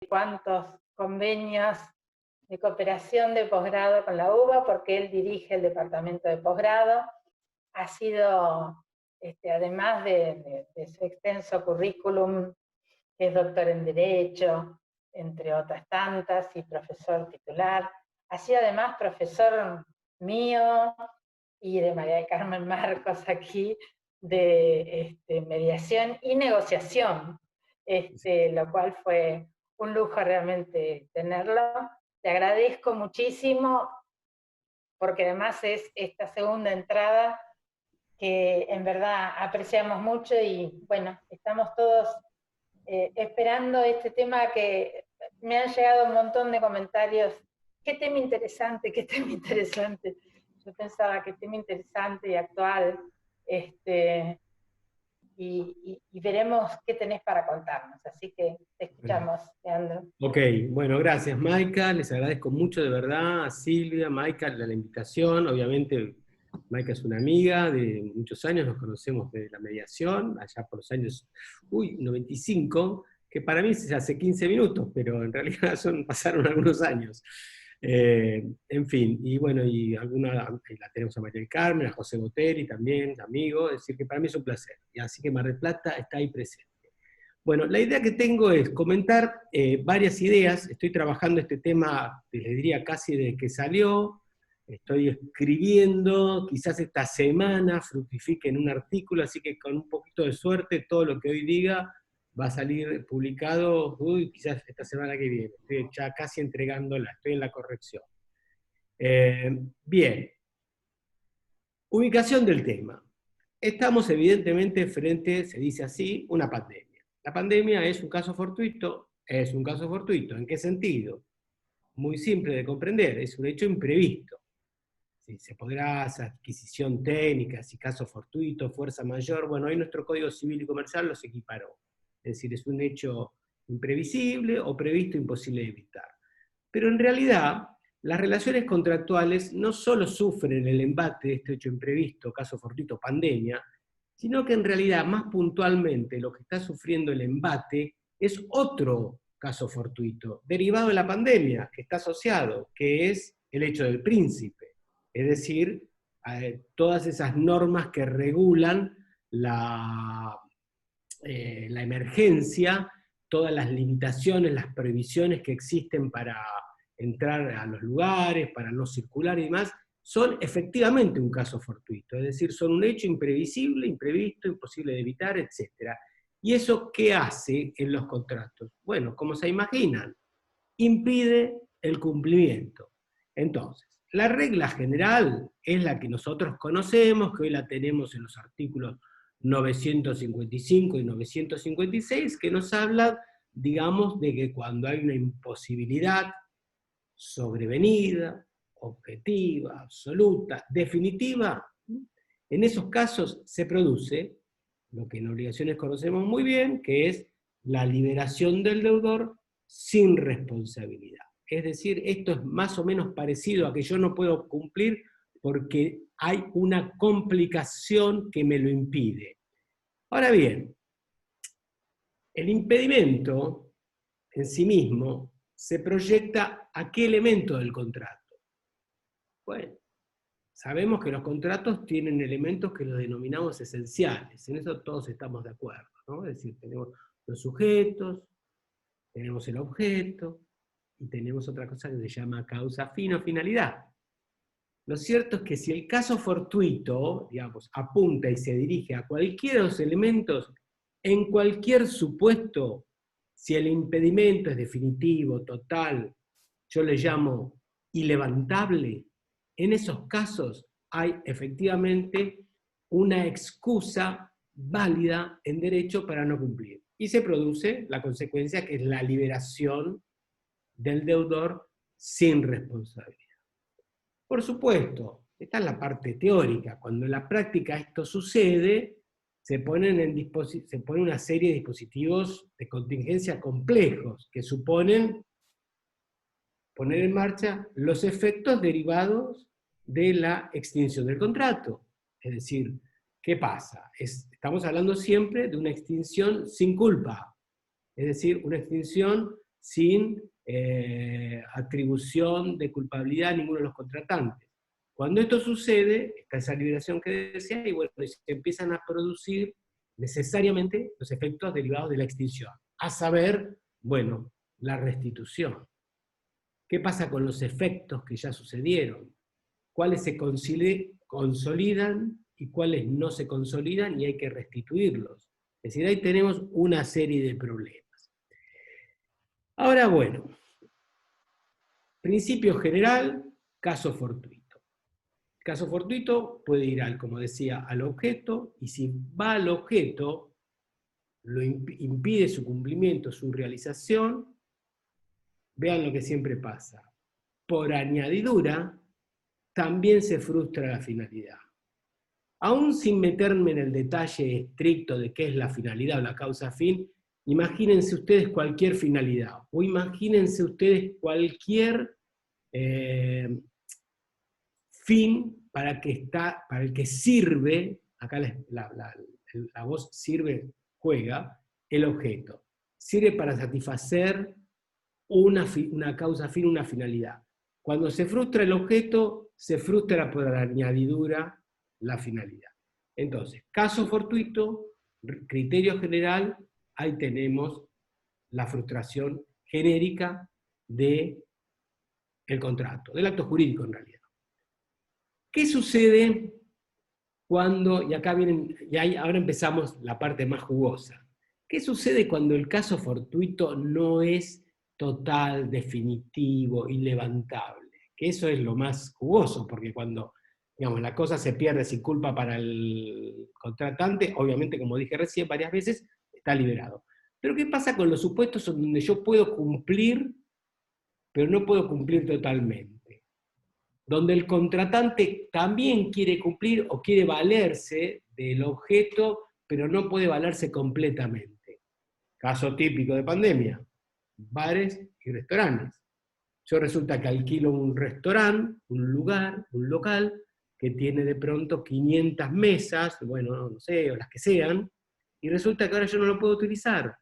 cuántos convenios de cooperación de posgrado con la UBA, porque él dirige el departamento de posgrado. Ha sido, además de su extenso currículum, que es doctor en Derecho, entre otras tantas, y profesor titular, ha sido además profesor mío y de María del Carmen Marcos aquí, de mediación y negociación, lo cual fue un lujo realmente tenerlo. Te agradezco muchísimo, porque además es esta segunda entrada que en verdad apreciamos mucho, y bueno, estamos todos esperando este tema, que me han llegado un montón de comentarios. Qué tema interesante, qué tema interesante. Yo pensaba que tema interesante y actual, y veremos qué tenés para contarnos. Así que te escuchamos, Leandro. Ok, bueno, gracias Maika, les agradezco mucho de verdad a Silvia, Maika, la invitación. Obviamente Maika es una amiga de muchos años, nos conocemos desde la mediación, allá por los años 95, que para mí es hace 15 minutos, pero en realidad pasaron algunos años. En fin, y bueno, y la tenemos a María del Carmen, a José Boteri también, amigo, es decir, que para mí es un placer. Y así que Mar del Plata está ahí presente. Bueno, la idea que tengo es comentar varias ideas. Estoy trabajando este tema, les diría casi desde que salió. Estoy escribiendo, quizás esta semana fructifique en un artículo, así que con un poquito de suerte todo lo que hoy diga va a salir publicado, quizás esta semana que viene. Estoy ya casi entregándola, estoy en la corrección. Bien, ubicación del tema. Estamos evidentemente frente, se dice así, una pandemia. La pandemia es un caso fortuito. Es un caso fortuito. ¿En qué sentido? Muy simple de comprender, es un hecho imprevisto. Si se podrá hacer adquisición técnica, si caso fortuito, fuerza mayor, bueno, hoy nuestro Código Civil y Comercial los equiparó. Es decir, es un hecho imprevisible o previsto imposible de evitar. Pero en realidad, las relaciones contractuales no solo sufren el embate de este hecho imprevisto, caso fortuito, pandemia, sino que en realidad, más puntualmente, lo que está sufriendo el embate es otro caso fortuito, derivado de la pandemia, que está asociado, que es el hecho del príncipe. Es decir, todas esas normas que regulan la emergencia, todas las limitaciones, las prohibiciones que existen para entrar a los lugares, para no circular y demás, son efectivamente un caso fortuito, es decir, son un hecho imprevisible, imprevisto, imposible de evitar, etc. ¿Y eso qué hace en los contratos? Bueno, como se imaginan, impide el cumplimiento. Entonces, la regla general es la que nosotros conocemos, que hoy la tenemos en los artículos 955 y 956, que nos habla, digamos, de que cuando hay una imposibilidad sobrevenida, objetiva, absoluta, definitiva, en esos casos se produce lo que en obligaciones conocemos muy bien, que es la liberación del deudor sin responsabilidad. Es decir, esto es más o menos parecido a que yo no puedo cumplir porque hay una complicación que me lo impide. Ahora bien, el impedimento en sí mismo se proyecta a qué elemento del contrato. Bueno, sabemos que los contratos tienen elementos que los denominamos esenciales, en eso todos estamos de acuerdo, ¿no? Es decir, tenemos los sujetos, tenemos el objeto, y tenemos otra cosa que se llama causa fin o finalidad. Lo cierto es que si el caso fortuito, digamos, apunta y se dirige a cualquiera de los elementos, en cualquier supuesto, si el impedimento es definitivo, total, yo le llamo ilevantable, en esos casos hay efectivamente una excusa válida en derecho para no cumplir. Y se produce la consecuencia, que es la liberación del deudor sin responsabilidad. Por supuesto, esta es la parte teórica. Cuando en la práctica esto sucede, se pone una serie de dispositivos de contingencia complejos que suponen poner en marcha los efectos derivados de la extinción del contrato. Es decir, ¿qué pasa? Estamos hablando siempre de una extinción sin culpa. Es decir, una extinción sin atribución de culpabilidad a ninguno de los contratantes. Cuando esto sucede, está esa liberación que decía, y bueno, se empiezan a producir necesariamente los efectos derivados de la extinción. A saber, bueno, la restitución. ¿Qué pasa con los efectos que ya sucedieron? ¿Cuáles se consolidan y cuáles no se consolidan y hay que restituirlos? Es decir, ahí tenemos una serie de problemas. Ahora, bueno, principio general, caso fortuito. Caso fortuito puede ir, como decía, al objeto, y si va al objeto, lo impide su cumplimiento, su realización. Vean lo que siempre pasa. Por añadidura, también se frustra la finalidad. Aún sin meterme en el detalle estricto de qué es la finalidad o la causa-fin, imagínense ustedes cualquier finalidad, o imagínense ustedes cualquier fin para el que sirve, acá la voz sirve, juega, el objeto. Sirve para satisfacer una causa fin, una finalidad. Cuando se frustra el objeto, se frustra por añadidura la finalidad. Entonces, caso fortuito, criterio general, ahí tenemos la frustración genérica del contrato, del acto jurídico en realidad. ¿Qué sucede cuando, y acá vienen, ahora empezamos la parte más jugosa, ¿qué sucede cuando el caso fortuito no es total, definitivo, ilevantable? Que eso es lo más jugoso, porque cuando, digamos, la cosa se pierde sin culpa para el contratante, obviamente, como dije recién varias veces, está liberado. Pero ¿qué pasa con los supuestos donde yo puedo cumplir, pero no puedo cumplir totalmente? Donde el contratante también quiere cumplir o quiere valerse del objeto, pero no puede valerse completamente. Caso típico de pandemia, bares y restaurantes. Yo resulta que alquilo un restaurante, un lugar, un local, que tiene de pronto 500 mesas, bueno, no sé, o las que sean, y resulta que ahora yo no lo puedo utilizar.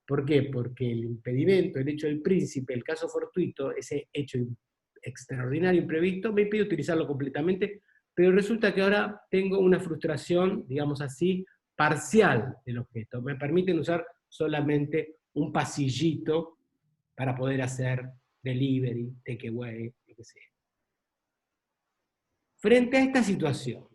¿Por qué? Porque el impedimento, el hecho del príncipe, el caso fortuito, ese hecho extraordinario, imprevisto, me impide utilizarlo completamente, pero resulta que ahora tengo una frustración, digamos así, parcial del objeto. Me permiten usar solamente un pasillito para poder hacer delivery, takeaway, lo que sea. Frente a esta situación,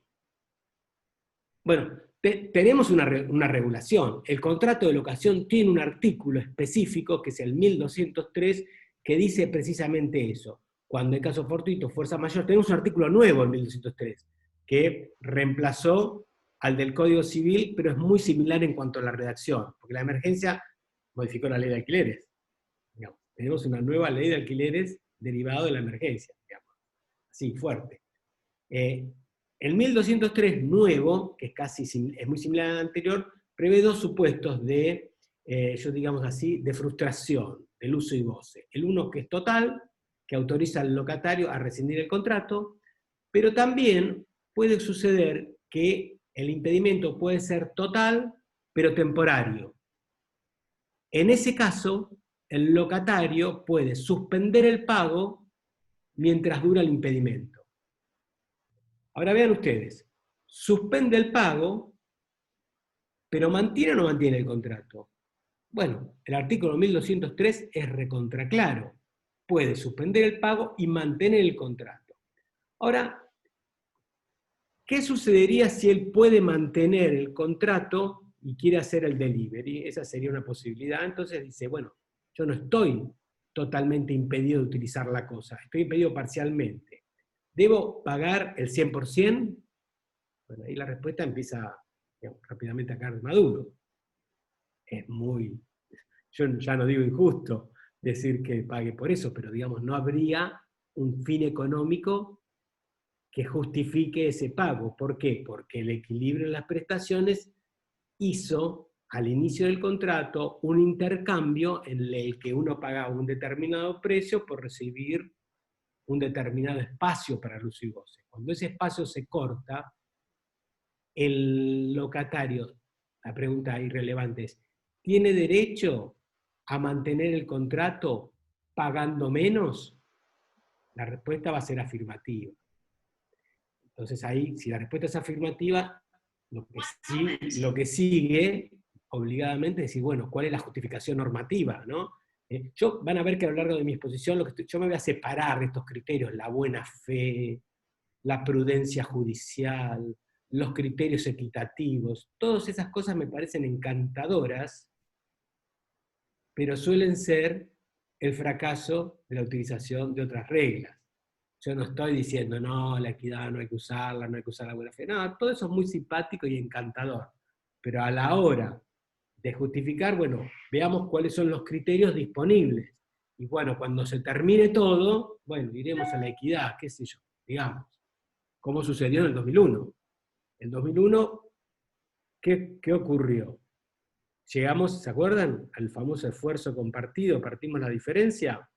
bueno, tenemos una regulación. El contrato de locación tiene un artículo específico, que es el 1203, que dice precisamente eso. Cuando hay caso fortuito, fuerza mayor, tenemos un artículo nuevo en 1203, que reemplazó al del Código Civil, pero es muy similar en cuanto a la redacción, porque la emergencia modificó la ley de alquileres. Digamos, tenemos una nueva ley de alquileres derivado de la emergencia, digamos, así, fuerte. El 1203 nuevo, que es muy similar al anterior, prevé dos supuestos de, yo digamos así, de frustración del uso y goce. El uno que es total, que autoriza al locatario a rescindir el contrato, pero también puede suceder que el impedimento puede ser total, pero temporario. En ese caso, el locatario puede suspender el pago mientras dura el impedimento. Ahora vean ustedes, suspende el pago, pero ¿mantiene o no mantiene el contrato? Bueno, el artículo 1203 es recontraclaro. Puede suspender el pago y mantener el contrato. Ahora, ¿qué sucedería si él puede mantener el contrato y quiere hacer el delivery? Esa sería una posibilidad. Entonces dice, bueno, yo no estoy totalmente impedido de utilizar la cosa, estoy impedido parcialmente. ¿Debo pagar el 100%? Bueno, ahí la respuesta empieza, digamos, rápidamente a caer de maduro. Es muy, yo ya no digo injusto decir que pague por eso, pero digamos, no habría un fin económico que justifique ese pago. ¿Por qué? Porque el equilibrio en las prestaciones hizo al inicio del contrato un intercambio en el que uno pagaba un determinado precio por recibir un determinado espacio para el uso y goce. Cuando ese espacio se corta, el locatario, la pregunta irrelevante es, ¿tiene derecho a mantener el contrato pagando menos? La respuesta va a ser afirmativa. Entonces ahí, si la respuesta es afirmativa, lo que sigue obligadamente es decir, bueno, ¿cuál es la justificación normativa? ¿No? Van a ver que a lo largo de mi exposición yo me voy a separar de estos criterios, la buena fe, la prudencia judicial, los criterios equitativos, todas esas cosas me parecen encantadoras, pero suelen ser el fracaso de la utilización de otras reglas. Yo no estoy diciendo, no, la equidad no hay que usarla, no hay que usar la buena fe. No, todo eso es muy simpático y encantador. Pero a la hora de justificar, bueno, veamos cuáles son los criterios disponibles. Y bueno, cuando se termine todo, bueno, iremos a la equidad, qué sé yo, digamos. Como sucedió en el 2001. En el 2001, ¿qué ocurrió? Llegamos, ¿se acuerdan? Al famoso esfuerzo compartido, partimos la diferencia.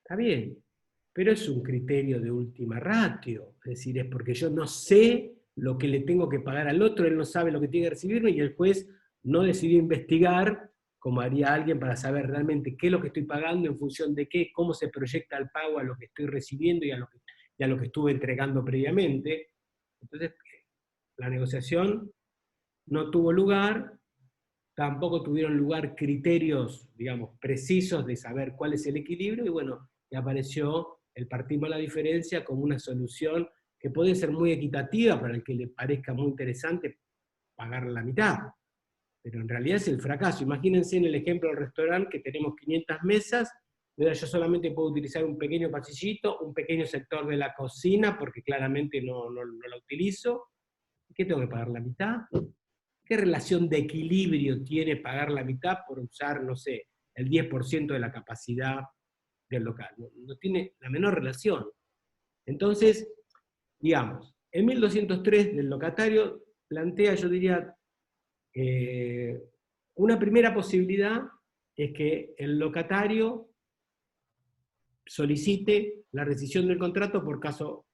Está bien, pero es un criterio de última ratio, es decir, es porque yo no sé lo que le tengo que pagar al otro, él no sabe lo que tiene que recibirme y el juez no decidió investigar, como haría alguien para saber realmente qué es lo que estoy pagando, en función de qué, cómo se proyecta el pago a lo que estoy recibiendo y a lo que estuve entregando previamente. Entonces, la negociación no tuvo lugar, tampoco tuvieron lugar criterios, digamos, precisos de saber cuál es el equilibrio, y bueno, y apareció el partimos la diferencia como una solución que puede ser muy equitativa para el que le parezca muy interesante pagar la mitad, pero en realidad es el fracaso. Imagínense en el ejemplo del restaurante que tenemos 500 mesas, y ahora yo solamente puedo utilizar un pequeño pasillito, un pequeño sector de la cocina, porque claramente no la utilizo. ¿Qué tengo que pagar la mitad? ¿Qué relación de equilibrio tiene pagar la mitad por usar, no sé, el 10% de la capacidad del local? No tiene la menor relación. Entonces, digamos, en 1203 del locatario plantea, yo diría, una primera posibilidad es que el locatario solicite la rescisión del contrato por caso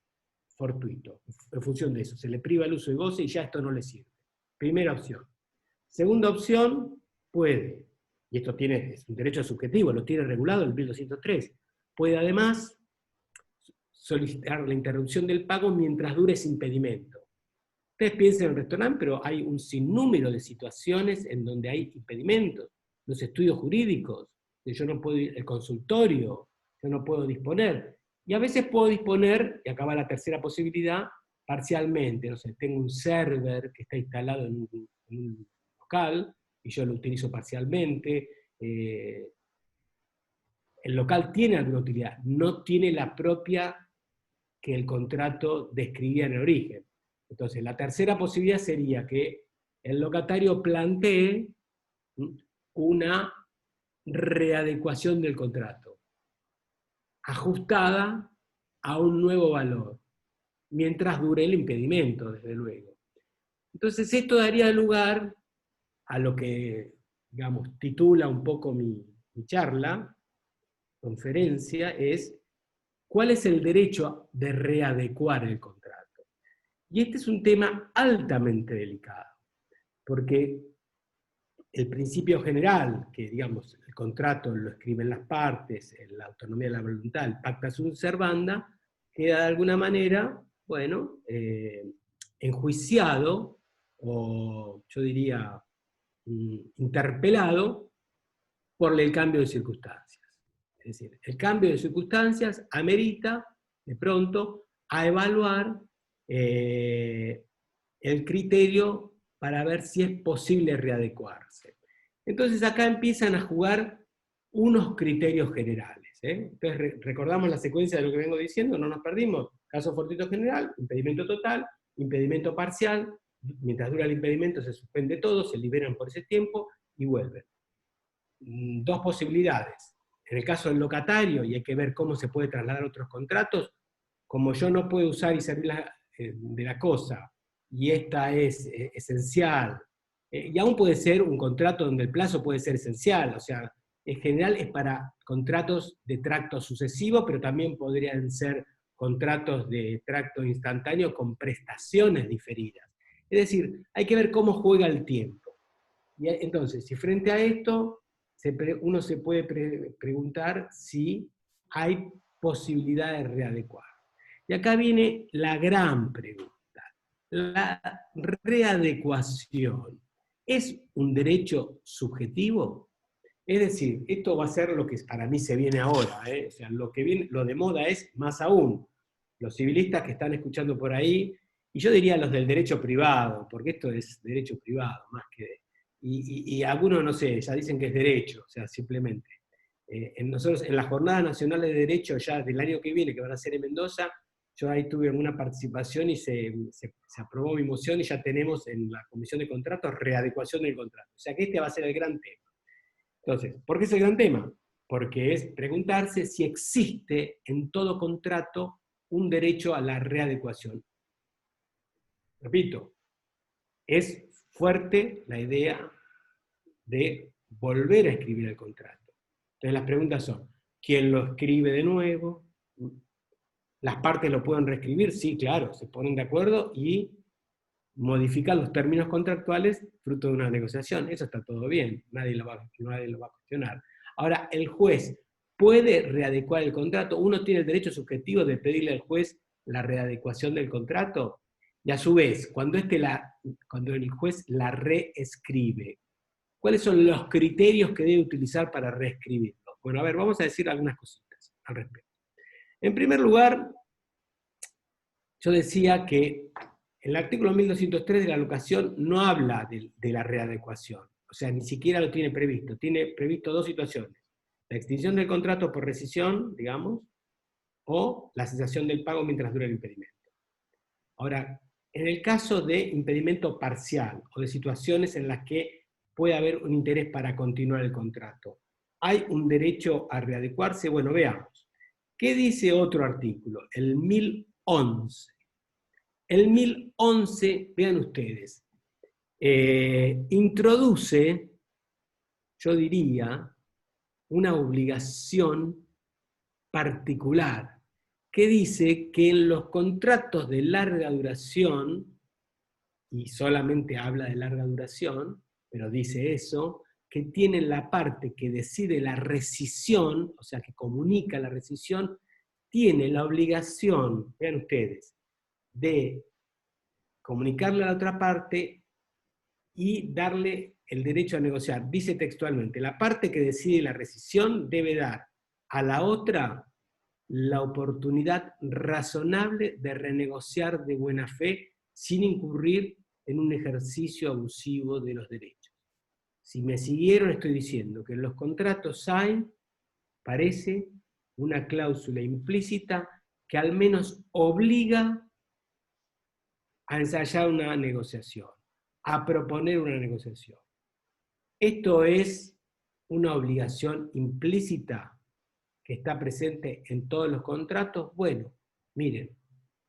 fortuito. En función de eso, se le priva el uso y goce y ya esto no le sirve. Primera opción. Segunda opción, puede, y esto es un derecho subjetivo, lo tiene regulado el 1203, puede además solicitar la interrupción del pago mientras dure ese impedimento. Ustedes piensan en el restaurante, pero hay un sinnúmero de situaciones en donde hay impedimentos. Los estudios jurídicos, yo no puedo ir, el consultorio, yo no puedo disponer. Y a veces puedo disponer, y acá va la tercera posibilidad, parcialmente. No sé, tengo un server que está instalado en un local, y yo lo utilizo parcialmente. El local tiene alguna utilidad, no tiene la propia que el contrato describía en el origen. Entonces, la tercera posibilidad sería que el locatario plantee una readecuación del contrato, ajustada a un nuevo valor, mientras dure el impedimento, desde luego. Entonces, esto daría lugar a lo que, digamos, titula un poco mi charla, conferencia, es ¿cuál es el derecho de readecuar el contrato? Y este es un tema altamente delicado, porque el principio general, que digamos el contrato lo escriben las partes, la autonomía de la voluntad, el pacta sunt servanda, queda de alguna manera, bueno, enjuiciado, o yo diría interpelado, por el cambio de circunstancias. Es decir, el cambio de circunstancias amerita, de pronto, a evaluar el criterio para ver si es posible readecuarse. Entonces acá empiezan a jugar unos criterios generales. Entonces recordamos la secuencia de lo que vengo diciendo, no nos perdimos. Caso fortuito general, impedimento total, impedimento parcial, mientras dura el impedimento se suspende todo, se liberan por ese tiempo y vuelven. Dos posibilidades. En el caso del locatario, y hay que ver cómo se puede trasladar a otros contratos, como yo no puedo usar y servir de la cosa, y esta es esencial, y aún puede ser un contrato donde el plazo puede ser esencial, o sea, en general es para contratos de tracto sucesivo, pero también podrían ser contratos de tracto instantáneo con prestaciones diferidas. Es decir, hay que ver cómo juega el tiempo. Y entonces, si frente a esto, uno se puede preguntar si hay posibilidad de readecuar. Y acá viene la gran pregunta. La readecuación, ¿es un derecho subjetivo? Es decir, esto va a ser lo que para mí se viene ahora, o sea, lo que viene, lo de moda es más aún. Los civilistas que están escuchando por ahí, y yo diría los del derecho privado, porque esto es derecho privado, más que... Y algunos, no sé, ya dicen que es derecho, o sea, simplemente. Nosotros, en la Jornada Nacional de Derecho, ya del año que viene, que van a ser en Mendoza, yo ahí tuve alguna participación y se aprobó mi moción y ya tenemos en la Comisión de Contratos readecuación del contrato. O sea que este va a ser el gran tema. Entonces, ¿por qué es el gran tema? Porque es preguntarse si existe en todo contrato un derecho a la readecuación. Repito, es fuerte la idea de volver a escribir el contrato. Entonces las preguntas son, ¿quién lo escribe de nuevo? ¿Las partes lo pueden reescribir? Sí, claro, se ponen de acuerdo y modifican los términos contractuales fruto de una negociación. Eso está todo bien, nadie lo va a cuestionar. Ahora, el juez puede readecuar el contrato. Uno tiene el derecho subjetivo de pedirle al juez la readecuación del contrato. Y a su vez, cuando el juez la reescribe, ¿cuáles son los criterios que debe utilizar para reescribirlo? Bueno, a ver, vamos a decir algunas cositas al respecto. En primer lugar, yo decía que el artículo 1203 de la locación no habla de la readecuación, o sea, ni siquiera lo tiene previsto. Tiene previsto dos situaciones: la extinción del contrato por rescisión, digamos, o la cesación del pago mientras dura el impedimento. Ahora, en el caso de impedimento parcial, o de situaciones en las que puede haber un interés para continuar el contrato, ¿hay un derecho a readecuarse? Bueno, veamos. ¿Qué dice otro artículo? El 1011. El 1011, vean ustedes, introduce, yo diría, una obligación particular, que dice que en los contratos de larga duración, y solamente habla de larga duración, pero dice eso, que tienen la parte que decide la rescisión, o sea, que comunica la rescisión, tiene la obligación, vean ustedes, de comunicarle a la otra parte y darle el derecho a negociar. Dice textualmente, la parte que decide la rescisión debe dar a la otra la oportunidad razonable de renegociar de buena fe sin incurrir en un ejercicio abusivo de los derechos. Si me siguieron, estoy diciendo que en los contratos hay, parece, una cláusula implícita que al menos obliga a ensayar una negociación, a proponer una negociación. Esto es una obligación implícita que está presente en todos los contratos. Bueno, miren,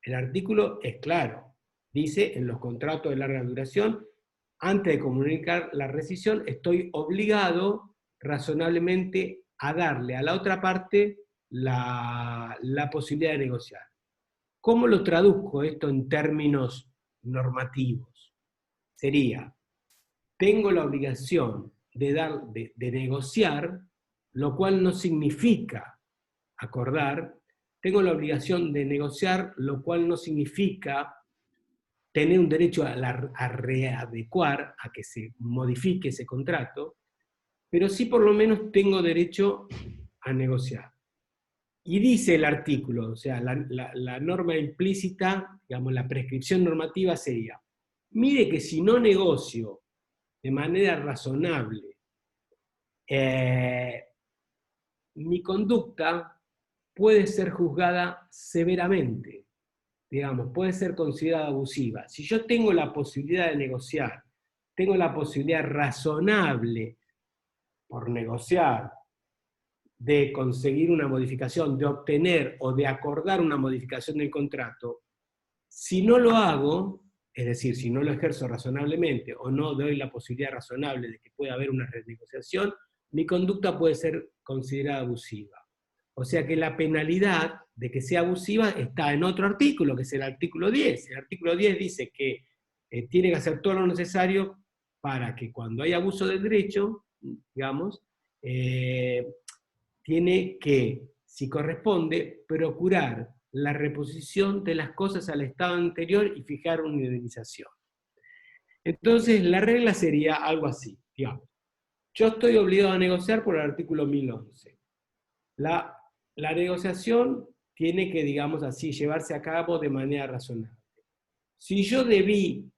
el artículo es claro. Dice, en los contratos de larga duración, antes de comunicar la rescisión, estoy obligado razonablemente a darle a la otra parte la posibilidad de negociar. ¿Cómo lo traduzco esto en términos normativos? Sería, tengo la obligación de negociar, lo cual no significa acordar. Tengo la obligación de negociar, lo cual no significa tener un derecho a readecuar, a que se modifique ese contrato, pero sí por lo menos tengo derecho a negociar. Y dice el artículo, o sea, la norma implícita, digamos, la prescripción normativa sería, mire que si no negocio de manera razonable, mi conducta puede ser juzgada severamente, digamos, puede ser considerada abusiva. Si yo tengo la posibilidad de negociar, tengo la posibilidad razonable por negociar, de conseguir una modificación, de obtener o de acordar una modificación del contrato, si no lo hago, es decir, si no lo ejerzo razonablemente o no doy la posibilidad razonable de que pueda haber una renegociación, mi conducta puede ser considerada abusiva. O sea que la penalidad de que sea abusiva está en otro artículo, que es el artículo 10. El artículo 10 dice que tiene que hacer todo lo necesario para que cuando hay abuso del derecho, digamos, tiene que, si corresponde, procurar la reposición de las cosas al estado anterior y fijar una indemnización. Entonces, la regla sería algo así, digamos. Yo estoy obligado a negociar por el artículo 1011. La negociación tiene que, digamos así, llevarse a cabo de manera razonable. Si yo debí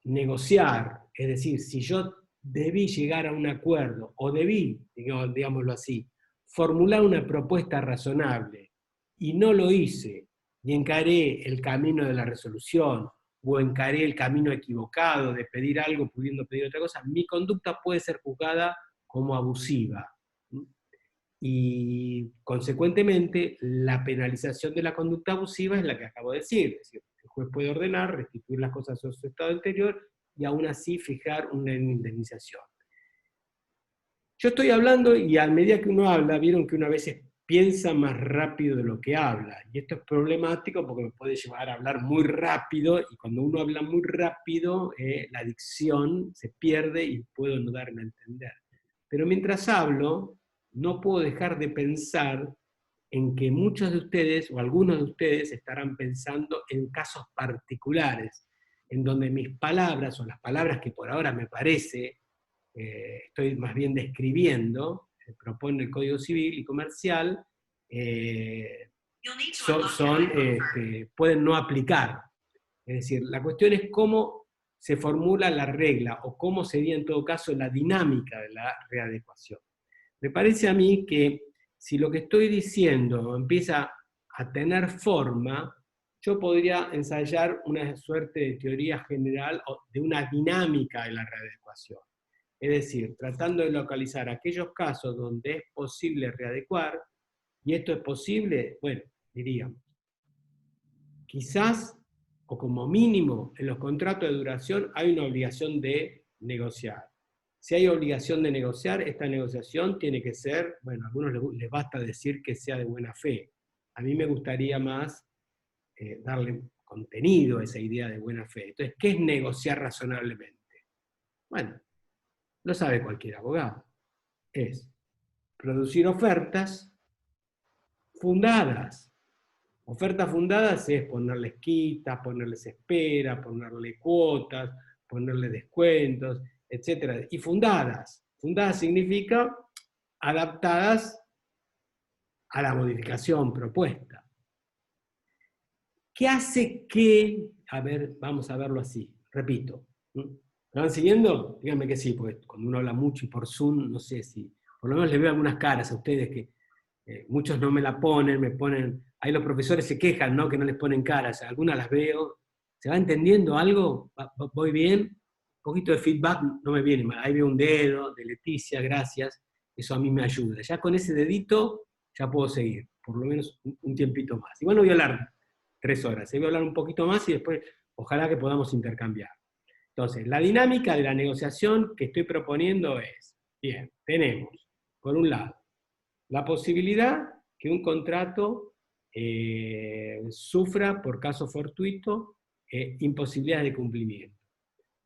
negociar, es decir, si yo debí llegar a un acuerdo, o debí, digámoslo así, formular una propuesta razonable, y no lo hice, y encaré el camino de la resolución, o encaré el camino equivocado de pedir algo pudiendo pedir otra cosa, mi conducta puede ser juzgada como abusiva. Y, consecuentemente, la penalización de la conducta abusiva es la que acabo de decir. Es decir, el juez puede ordenar restituir las cosas a su estado anterior y aún así fijar una indemnización. Yo estoy hablando y a medida que uno habla, vieron que uno a veces piensa más rápido de lo que habla. Y esto es problemático porque me puede llevar a hablar muy rápido, y cuando uno habla muy rápido, la dicción se pierde y puedo no darme a entender. Pero mientras hablo, no puedo dejar de pensar en que muchos de ustedes, o algunos de ustedes, estarán pensando en casos particulares, en donde mis palabras, o las palabras que por ahora me parece, estoy más bien describiendo, propone el Código Civil y Comercial, pueden no aplicar. Es decir, la cuestión es cómo se formula la regla, o cómo sería en todo caso la dinámica de la readecuación. Me parece a mí que si lo que estoy diciendo empieza a tener forma, yo podría ensayar una suerte de teoría general o de una dinámica de la readecuación. Es decir, tratando de localizar aquellos casos donde es posible readecuar, y esto es posible, bueno, diríamos, quizás, o como mínimo, en los contratos de duración hay una obligación de negociar. Si hay obligación de negociar, esta negociación tiene que ser, bueno, a algunos les basta decir que sea de buena fe. A mí me gustaría más darle contenido a esa idea de buena fe. Entonces, ¿qué es negociar razonablemente? Bueno, lo sabe cualquier abogado. Es producir ofertas fundadas. Ofertas fundadas es ponerles quitas, ponerles espera, ponerle cuotas, ponerle descuentos, etc. Y fundadas. Fundadas significa adaptadas a la modificación propuesta. ¿Qué hace que, a ver, vamos a verlo así, repito, ¿me van siguiendo? Díganme que sí, porque cuando uno habla mucho y por Zoom, no sé si, por lo menos les veo algunas caras a ustedes que muchos no me la ponen, me ponen, ahí los profesores se quejan, ¿no? Que no les ponen caras, algunas las veo, ¿se va entendiendo algo? ¿Voy bien? Un poquito de feedback no me viene mal, ahí veo un dedo de Leticia, gracias, eso a mí me ayuda. Ya con ese dedito ya puedo seguir, por lo menos un tiempito más. Igual no voy a hablar 3 horas, voy a hablar un poquito más y después ojalá que podamos intercambiar. Entonces, la dinámica de la negociación que estoy proponiendo es, bien, tenemos, por un lado, la posibilidad que un contrato sufra por caso fortuito imposibilidad de cumplimiento.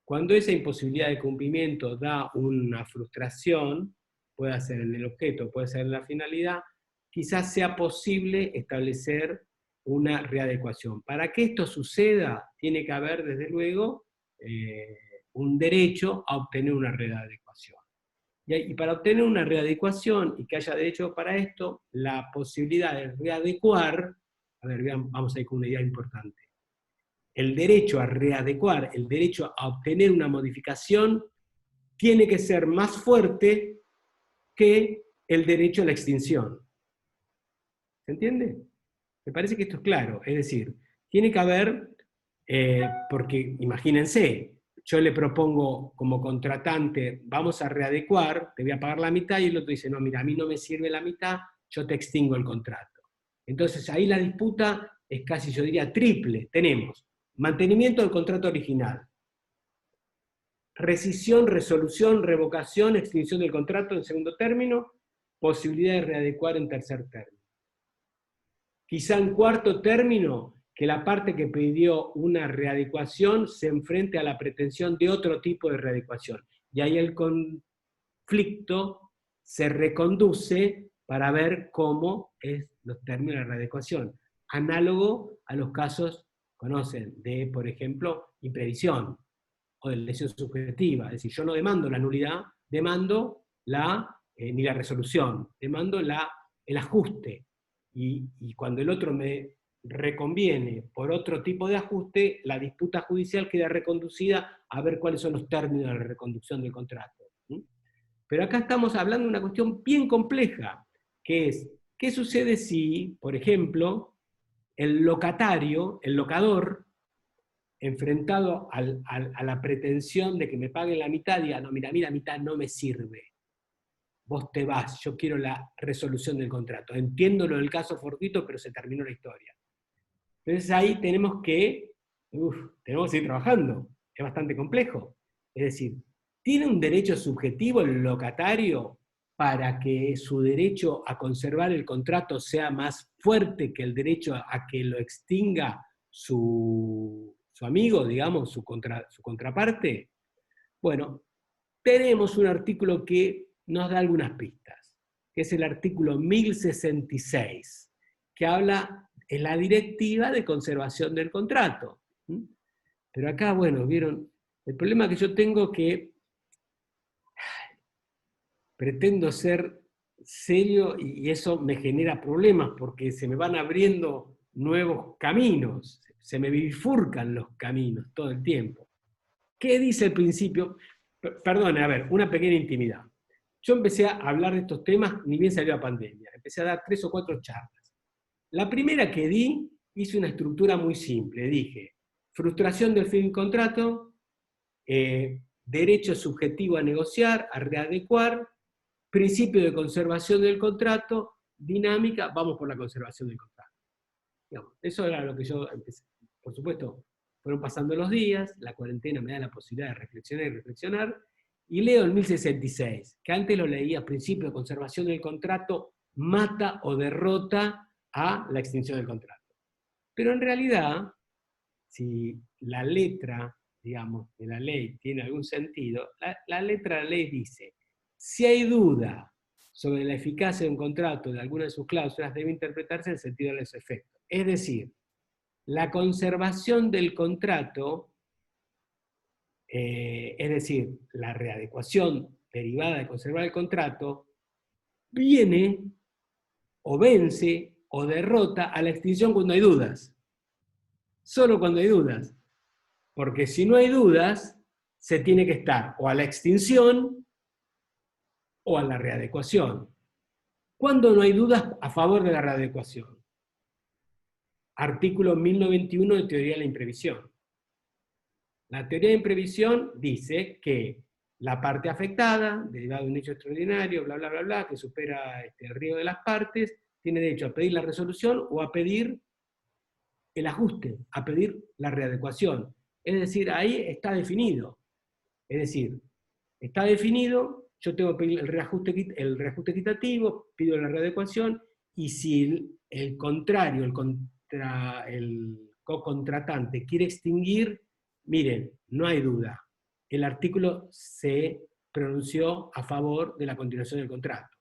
Cuando esa imposibilidad de cumplimiento da una frustración, puede ser en el objeto, puede ser en la finalidad, quizás sea posible establecer una readecuación. Para que esto suceda, tiene que haber, desde luego, un derecho a obtener una readecuación. Y para obtener una readecuación y que haya derecho para esto, la posibilidad de readecuar, a ver, vean, vamos a ir con una idea importante. El derecho a readecuar, el derecho a obtener una modificación, tiene que ser más fuerte que el derecho a la extinción. ¿Se entiende? Me parece que esto es claro. Es decir, tiene que haber, porque imagínense, yo le propongo como contratante, vamos a readecuar, te voy a pagar la mitad, y el otro dice, no, mira, a mí no me sirve la mitad, yo te extingo el contrato. Entonces ahí la disputa es casi, yo diría, triple. Tenemos mantenimiento del contrato original, rescisión, resolución, revocación, extinción del contrato en segundo término, posibilidad de readecuar en tercer término. Quizá en cuarto término, que la parte que pidió una readecuación se enfrente a la pretensión de otro tipo de readecuación. Y ahí el conflicto se reconduce para ver cómo es los términos de readecuación. Análogo a los casos, conocen, de, por ejemplo, imprevisión o de lesión subjetiva. Es decir, yo no demando la nulidad, demando ni la resolución, demando el ajuste. Y cuando el otro me reconviene por otro tipo de ajuste, la disputa judicial queda reconducida a ver cuáles son los términos de la reconducción del contrato. Pero acá estamos hablando de una cuestión bien compleja, que es, ¿qué sucede si, por ejemplo, el locatario, el locador, enfrentado a la pretensión de que me paguen la mitad, diga, no, mira, a mí la mitad no me sirve, vos te vas, yo quiero la resolución del contrato. Entiendo lo del caso fortuito, pero se terminó la historia. Entonces ahí tenemos que ir trabajando, es bastante complejo. Es decir, ¿tiene un derecho subjetivo el locatario para que su derecho a conservar el contrato sea más fuerte que el derecho a que lo extinga su amigo, digamos, su contraparte? Bueno, tenemos un artículo que nos da algunas pistas, que es el artículo 1066, que habla de la directiva de conservación del contrato. Pero acá, bueno, vieron, el problema que yo tengo es que pretendo ser serio y eso me genera problemas porque se me van abriendo nuevos caminos, se me bifurcan los caminos todo el tiempo. ¿Qué dice el principio? Perdón, a ver, una pequeña intimidad. Yo empecé a hablar de estos temas ni bien salió la pandemia. Empecé a dar 3 o 4 charlas. La primera que di, hice una estructura muy simple. Dije, frustración del fin de contrato, derecho subjetivo a negociar, a readecuar, principio de conservación del contrato, dinámica, vamos por la conservación del contrato. Digamos, eso era lo que yo empecé. Por supuesto, fueron pasando los días, la cuarentena me da la posibilidad de reflexionar, y leo el 1066, que antes lo leía, principio de conservación del contrato, mata o derrota a la extinción del contrato. Pero en realidad, si la letra, digamos, de la ley tiene algún sentido, la letra de la ley dice, si hay duda sobre la eficacia de un contrato de alguna de sus cláusulas, debe interpretarse en sentido de los efectos. Es decir, la conservación del contrato, es decir, la readecuación derivada de conservar el contrato, viene o vence o derrota a la extinción cuando hay dudas. Solo cuando hay dudas. Porque si no hay dudas, se tiene que estar o a la extinción o a la readecuación. ¿Cuándo no hay dudas a favor de la readecuación? Artículo 1091 de Teoría de la Imprevisión. La teoría de imprevisión dice que la parte afectada, derivada de un hecho extraordinario, bla, bla, bla, bla, que supera el riesgo de las partes, tiene derecho a pedir la resolución o a pedir el ajuste, a pedir la readecuación. Es decir, ahí está definido. Es decir, está definido, yo tengo que pedir el reajuste equitativo, pido la readecuación, y si el contrario, el co-contratante quiere extinguir, miren, no hay duda, el artículo se pronunció a favor de la continuación del contrato.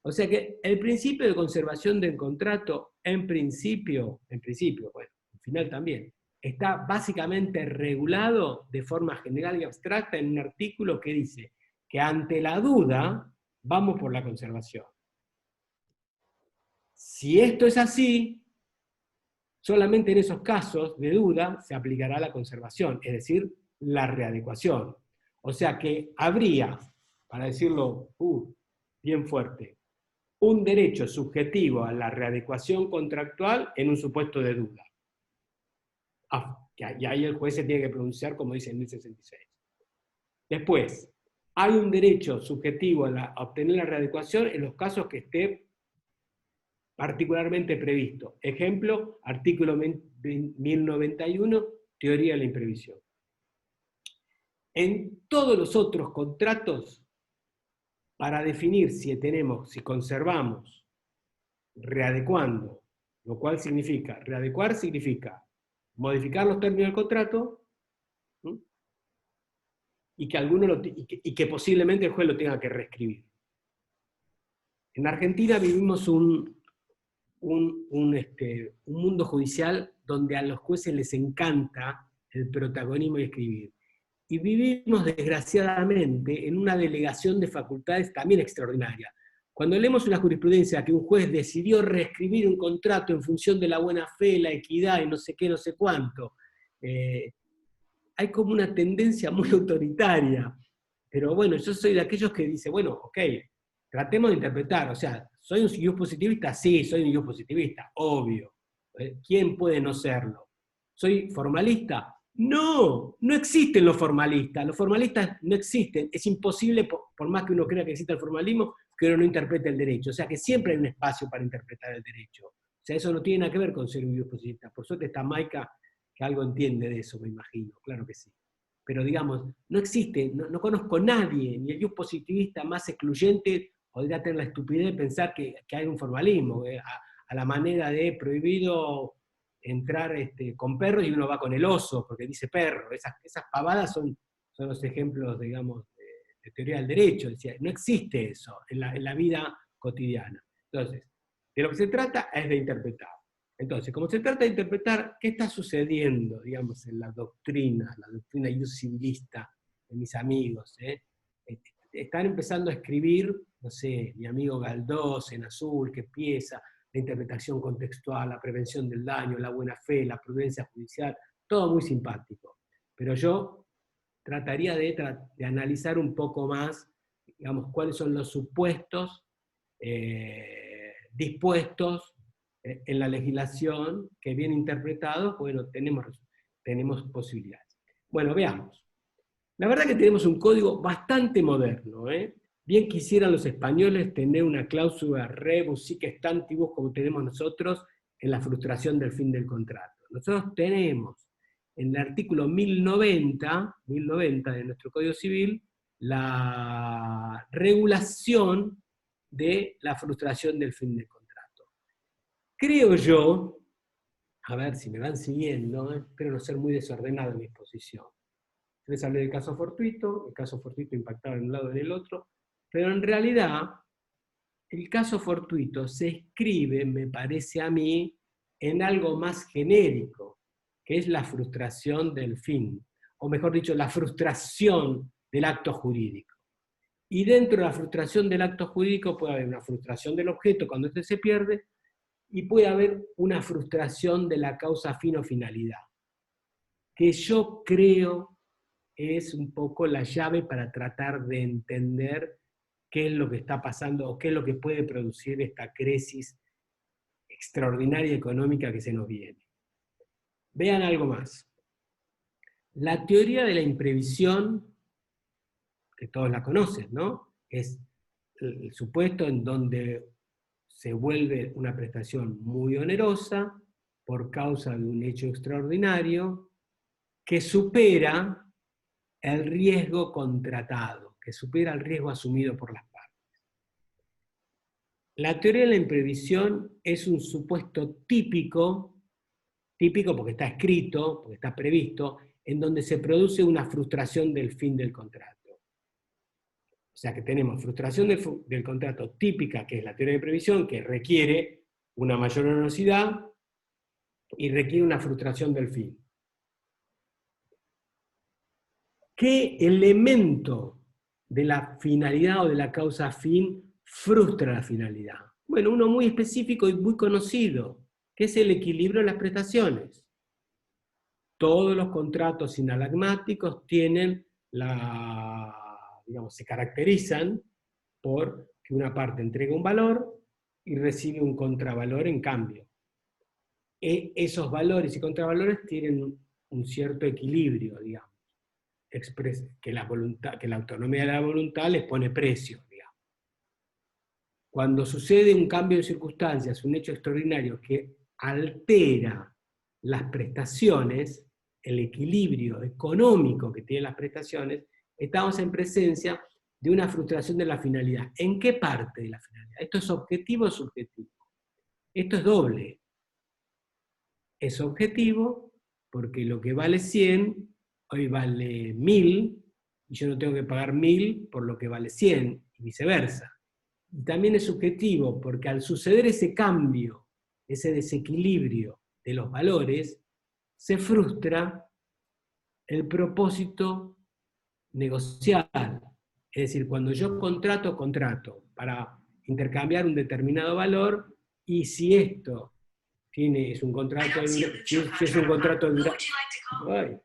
O sea que el principio de conservación del contrato, en principio, bueno, al final también, está básicamente regulado de forma general y abstracta en un artículo que dice que ante la duda, vamos por la conservación. Si esto es así, solamente en esos casos de duda se aplicará la conservación, es decir, la readecuación. O sea que habría, para decirlo bien fuerte, un derecho subjetivo a la readecuación contractual en un supuesto de duda. Y ahí el juez se tiene que pronunciar como dice en 1066. Después, hay un derecho subjetivo a obtener la readecuación en los casos que esté particularmente previsto. Ejemplo, artículo 1091, teoría de la imprevisión. En todos los otros contratos, para definir si conservamos, readecuando Lo cual significa, readecuar significa modificar los términos del contrato, ¿sí? y que posiblemente el juez lo tenga que reescribir. En Argentina vivimos un mundo judicial donde a los jueces les encanta el protagonismo y escribir. Y vivimos, desgraciadamente, en una delegación de facultades también extraordinaria. Cuando leemos una jurisprudencia que un juez decidió reescribir un contrato en función de la buena fe, la equidad y no sé qué, no sé cuánto, hay como una tendencia muy autoritaria. Pero bueno, yo soy de aquellos que dicen, bueno, ok, tratemos de interpretar. O sea, ¿soy un ius positivista? Sí, soy un ius positivista, obvio. ¿Quién puede no serlo? ¿Soy formalista? No, no existen los formalistas no existen, es imposible, por más que uno crea que exista el formalismo, que uno no interprete el derecho, o sea que siempre hay un espacio para interpretar el derecho, o sea, eso no tiene nada que ver con ser un ius positivista. Por suerte está Maika, que algo entiende de eso, me imagino, claro que sí. Pero digamos, no existe, no conozco a nadie, ni el ius positivista más excluyente podría tener la estupidez de pensar que hay un formalismo, a la manera de prohibido entrar con perros y uno va con el oso, porque dice perro. Esas pavadas son los ejemplos, digamos, de teoría del derecho. Decía, no existe eso en la vida cotidiana. Entonces, de lo que se trata es de interpretar. Entonces, como se trata de interpretar qué está sucediendo, digamos, en la doctrina ius civilista de mis amigos, están empezando a escribir, no sé, mi amigo Galdós en azul, que empieza la interpretación contextual, la prevención del daño, la buena fe, la prudencia judicial, todo muy simpático. Pero yo trataría de analizar un poco más, digamos, cuáles son los supuestos dispuestos en la legislación que bien interpretados, bueno, tenemos posibilidades. Bueno, veamos. La verdad que tenemos un código bastante moderno, Bien quisieran los españoles tener una cláusula rebus sic stantibus como tenemos nosotros en la frustración del fin del contrato. Nosotros tenemos en el artículo 1090 de nuestro Código Civil la regulación de la frustración del fin del contrato. Creo yo, a ver si me van siguiendo, espero no ser muy desordenado en mi exposición. Les hablé del caso fortuito, el caso fortuito impactaba en un lado y en el otro, pero en realidad el caso fortuito se escribe, me parece a mí, en algo más genérico, que es la frustración del fin, o mejor dicho, la frustración del acto jurídico. Y dentro de la frustración del acto jurídico puede haber una frustración del objeto cuando este se pierde, y puede haber una frustración de la causa fin o finalidad, que yo creo es un poco la llave para tratar de entender qué es lo que está pasando o qué es lo que puede producir esta crisis extraordinaria económica que se nos viene. Vean algo más. La teoría de la imprevisión, que todos la conocen, ¿no? Es el supuesto en donde se vuelve una prestación muy onerosa por causa de un hecho extraordinario que supera el riesgo contratado, que supera el riesgo asumido por las partes. La teoría de la imprevisión es un supuesto típico porque está escrito, porque está previsto, en donde se produce una frustración del fin del contrato. O sea que tenemos frustración del contrato típica, que es la teoría de imprevisión, que requiere una mayor onerosidad y requiere una frustración del fin. ¿Qué elemento de la finalidad o de la causa fin frustra la finalidad? Bueno, uno muy específico y muy conocido, que es el equilibrio de las prestaciones. Todos los contratos sinalagmáticos tienen se caracterizan por que una parte entrega un valor y recibe un contravalor en cambio. Esos valores y contravalores tienen un cierto equilibrio, digamos. Que la autonomía de la voluntad les pone precio, digamos. Cuando sucede un cambio de circunstancias, un hecho extraordinario que altera las prestaciones, el equilibrio económico que tienen las prestaciones, estamos en presencia de una frustración de la finalidad. ¿En qué parte de la finalidad? ¿Esto es objetivo o subjetivo? Esto es doble. es objetivo porque lo que vale 100, hoy vale 1000, y yo no tengo que pagar 1000 por lo que vale 100, y viceversa. Y también es subjetivo porque al suceder ese cambio, ese desequilibrio de los valores, se frustra el propósito negocial. Es decir, cuando yo contrato para intercambiar un determinado valor, y si esto es un contrato de si es un contrato de duración.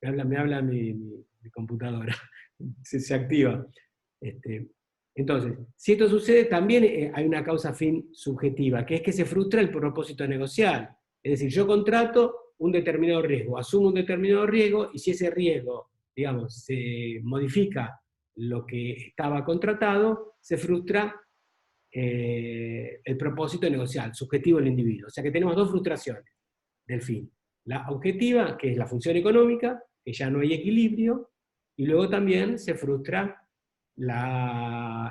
Me habla mi computadora, se activa. Entonces, si esto sucede, también hay una causa fin subjetiva, que es que se frustra el propósito negocial. Es decir, yo contrato un determinado riesgo, asumo un determinado riesgo, y si ese riesgo, digamos, se modifica lo que estaba contratado, se frustra el propósito negocial, subjetivo del individuo. O sea que tenemos dos frustraciones del fin. La objetiva, que es la función económica, que ya no hay equilibrio, y luego también se frustra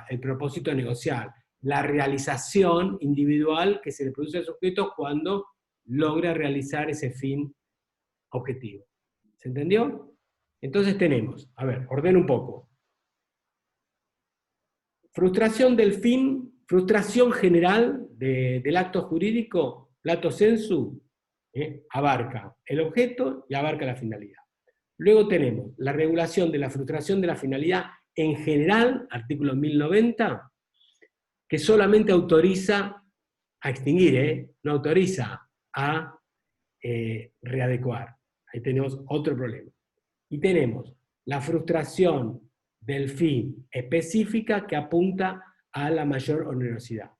el propósito negocial, la realización individual que se le produce al sujeto cuando logra realizar ese fin objetivo. ¿Se entendió? Entonces tenemos, a ver, ordeno un poco. Frustración del fin, frustración general del acto jurídico, lato sensu, abarca el objeto y abarca la finalidad. Luego tenemos la regulación de la frustración de la finalidad en general, artículo 1090, que solamente autoriza a extinguir, no autoriza a readecuar. Ahí tenemos otro problema. Y tenemos la frustración del fin específica que apunta a la mayor onerosidad.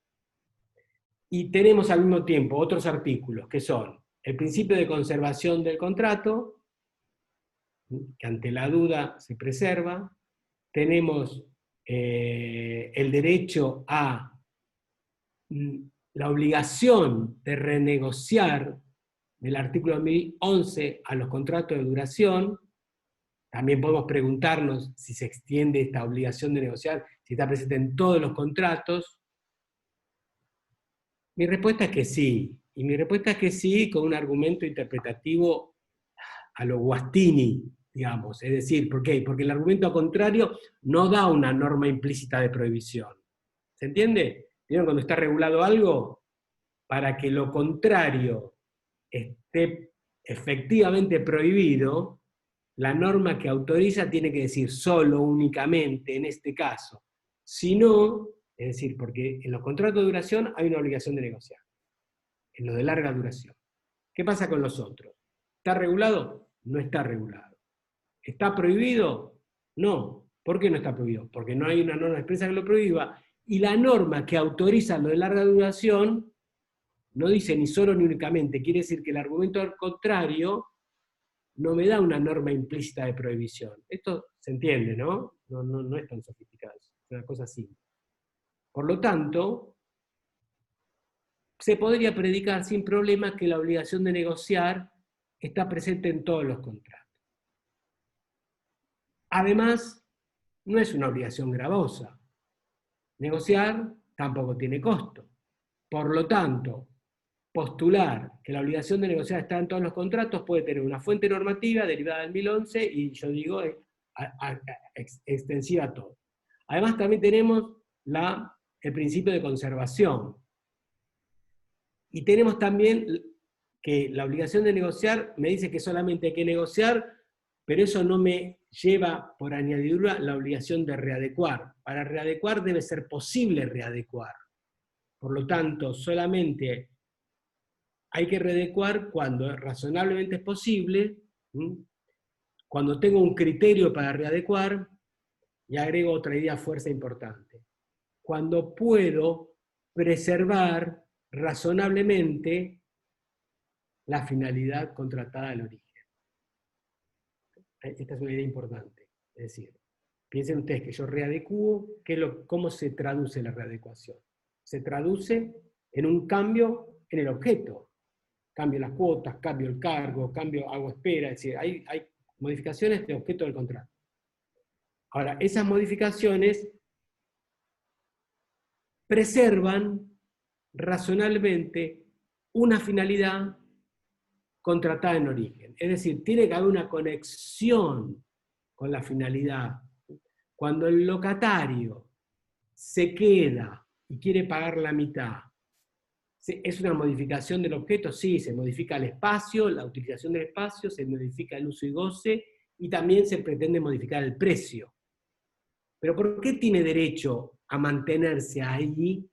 Y tenemos al mismo tiempo otros artículos que son el principio de conservación del contrato, que ante la duda se preserva. Tenemos el derecho a la obligación de renegociar del artículo 1011 a los contratos de duración. También podemos preguntarnos si se extiende esta obligación de negociar, si está presente en todos los contratos. Mi respuesta es que sí, y mi respuesta es que sí con un argumento interpretativo a lo Guastini, digamos. Es decir, ¿por qué? Porque el argumento contrario no da una norma implícita de prohibición. ¿Se entiende? ¿Vieron cuando está regulado algo? Para que lo contrario esté efectivamente prohibido, la norma que autoriza tiene que decir solo, únicamente, en este caso. Si no, es decir, porque en los contratos de duración hay una obligación de negociar, en los de larga duración. ¿Qué pasa con los otros? ¿Está regulado? No está regulado. ¿Está prohibido? No. ¿Por qué no está prohibido? Porque no hay una norma expresa que lo prohíba, y la norma que autoriza lo de larga duración no dice ni solo ni únicamente, quiere decir que el argumento al contrario no me da una norma implícita de prohibición. Esto se entiende, ¿no? No es tan sofisticado, es una cosa simple. Por lo tanto, se podría predicar sin problema que la obligación de negociar está presente en todos los contratos. Además, no es una obligación gravosa. Negociar tampoco tiene costo. Por lo tanto, postular que la obligación de negociar está en todos los contratos puede tener una fuente normativa derivada del 1011 y yo digo extensiva a todo. Además también tenemos el principio de conservación. Y tenemos también que la obligación de negociar me dice que solamente hay que negociar, pero eso no me lleva por añadidura la obligación de readecuar. Para readecuar debe ser posible readecuar. Por lo tanto, solamente hay que readecuar cuando razonablemente es posible, cuando tengo un criterio para readecuar, y agrego otra idea fuerza importante. Cuando puedo preservar razonablemente la finalidad contratada al origen. Esta es una idea importante. Es decir, piensen ustedes que yo readecuo, ¿cómo se traduce la readecuación? Se traduce en un cambio en el objeto. Cambio las cuotas, cambio el cargo, hago espera, es decir, hay modificaciones de objeto del contrato. Ahora, esas modificaciones preservan razonablemente una finalidad contratada en origen. Es decir, tiene que haber una conexión con la finalidad. Cuando el locatario se queda y quiere pagar la mitad, ¿es una modificación del objeto? Sí, se modifica el espacio, la utilización del espacio, se modifica el uso y goce, y también se pretende modificar el precio. Pero ¿por qué tiene derecho a mantenerse ahí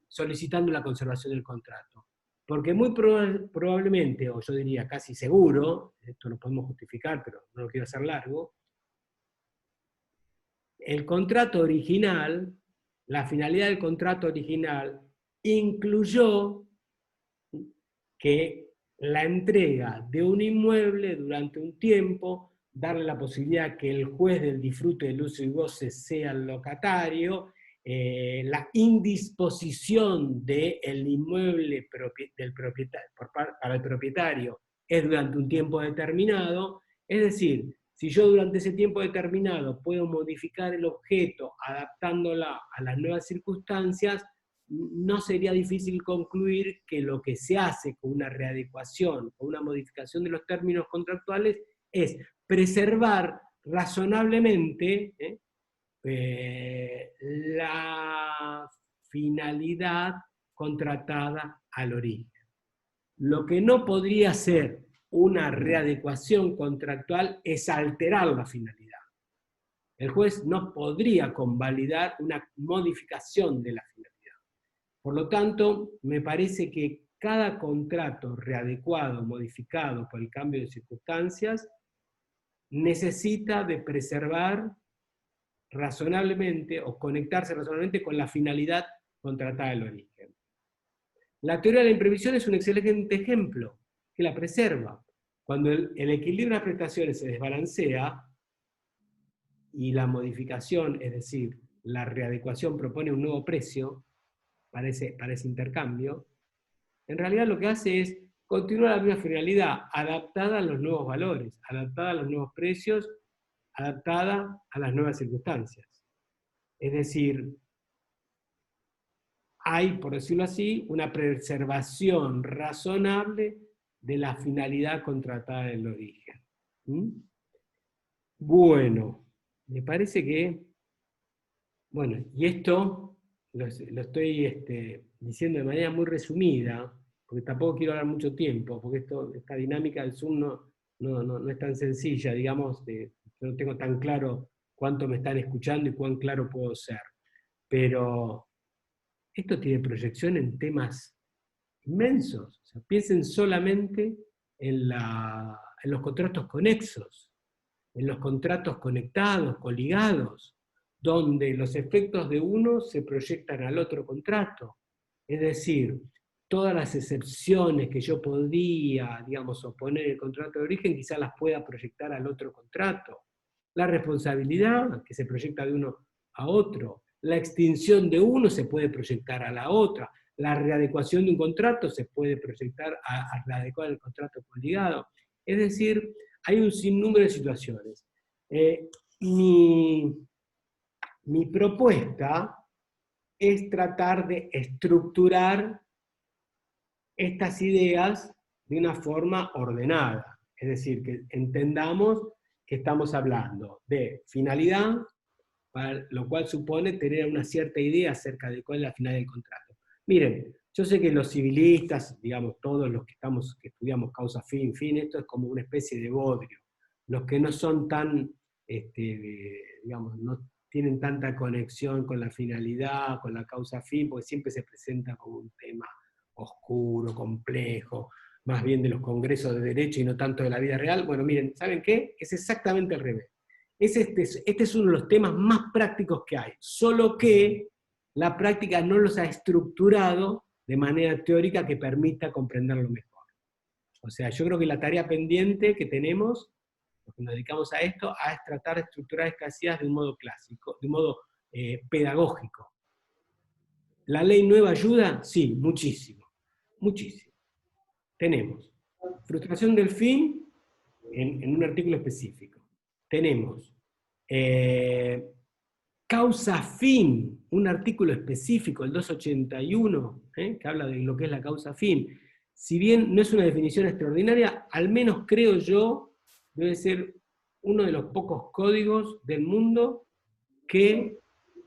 solicitando la conservación del contrato? Porque muy probablemente, o yo diría casi seguro, esto lo podemos justificar, pero no lo quiero hacer largo, el contrato original, la finalidad del contrato original, incluyó que la entrega de un inmueble durante un tiempo, darle la posibilidad que el juez del disfrute del uso y goce sea el locatario, la indisposición del inmueble para el propietario es durante un tiempo determinado, es decir, si yo durante ese tiempo determinado puedo modificar el objeto adaptándola a las nuevas circunstancias, no sería difícil concluir que lo que se hace con una readecuación, con una modificación de los términos contractuales, es preservar razonablemente la finalidad contratada al origen. Lo que no podría ser una readecuación contractual es alterar la finalidad. El juez no podría convalidar una modificación de la finalidad. Por lo tanto, me parece que cada contrato readecuado, modificado por el cambio de circunstancias, necesita de preservar razonablemente o conectarse razonablemente con la finalidad contratada del origen. La teoría de la imprevisión es un excelente ejemplo, que la preserva. Cuando el equilibrio de las prestaciones se desbalancea y la modificación, es decir, la readecuación propone un nuevo precio para ese intercambio, en realidad lo que hace es continuar la misma finalidad, adaptada a los nuevos valores, adaptada a los nuevos precios, adaptada a las nuevas circunstancias. Es decir, hay, por decirlo así, una preservación razonable de la finalidad contratada en el origen. Bueno, me parece que, bueno, y esto lo estoy diciendo de manera muy resumida, porque tampoco quiero hablar mucho tiempo, porque esta dinámica del Zoom no es tan sencilla, digamos, yo no tengo tan claro cuánto me están escuchando y cuán claro puedo ser. Pero esto tiene proyección en temas inmensos. O sea, piensen solamente en los contratos conexos, en los contratos conectados, coligados, donde los efectos de uno se proyectan al otro contrato. Es decir, todas las excepciones que yo podía, digamos, oponer en el contrato de origen, quizás las pueda proyectar al otro contrato. La responsabilidad que se proyecta de uno a otro. La extinción de uno se puede proyectar a la otra. La readecuación de un contrato se puede proyectar a readecuar el contrato coligado. Es decir, hay un sinnúmero de situaciones. Mi propuesta es tratar de estructurar estas ideas de una forma ordenada. Es decir, que entendamos que estamos hablando de finalidad, para lo cual supone tener una cierta idea acerca de cuál es la finalidad del contrato. Miren, yo sé que los civilistas, digamos, todos los que estudiamos causa fin, esto es como una especie de bodrio. Los que no son tan, digamos, no tienen tanta conexión con la finalidad, con la causa fin, porque siempre se presenta como un tema oscuro, complejo, más bien de los congresos de derecho y no tanto de la vida real. Bueno, miren, ¿saben qué? Es exactamente al revés. Este es uno de los temas más prácticos que hay, solo que la práctica no los ha estructurado de manera teórica que permita comprenderlo mejor. O sea, yo creo que la tarea pendiente que tenemos, los que nos dedicamos a esto, es tratar de estructurar estas ideas de un modo clásico, de un modo pedagógico. ¿La ley nueva ayuda? Sí, muchísimo, muchísimo. Tenemos frustración del fin en un artículo específico. Tenemos causa fin, un artículo específico, el 281, que habla de lo que es la causa fin. si bien no es una definición extraordinaria, al menos creo yo, debe ser uno de los pocos códigos del mundo que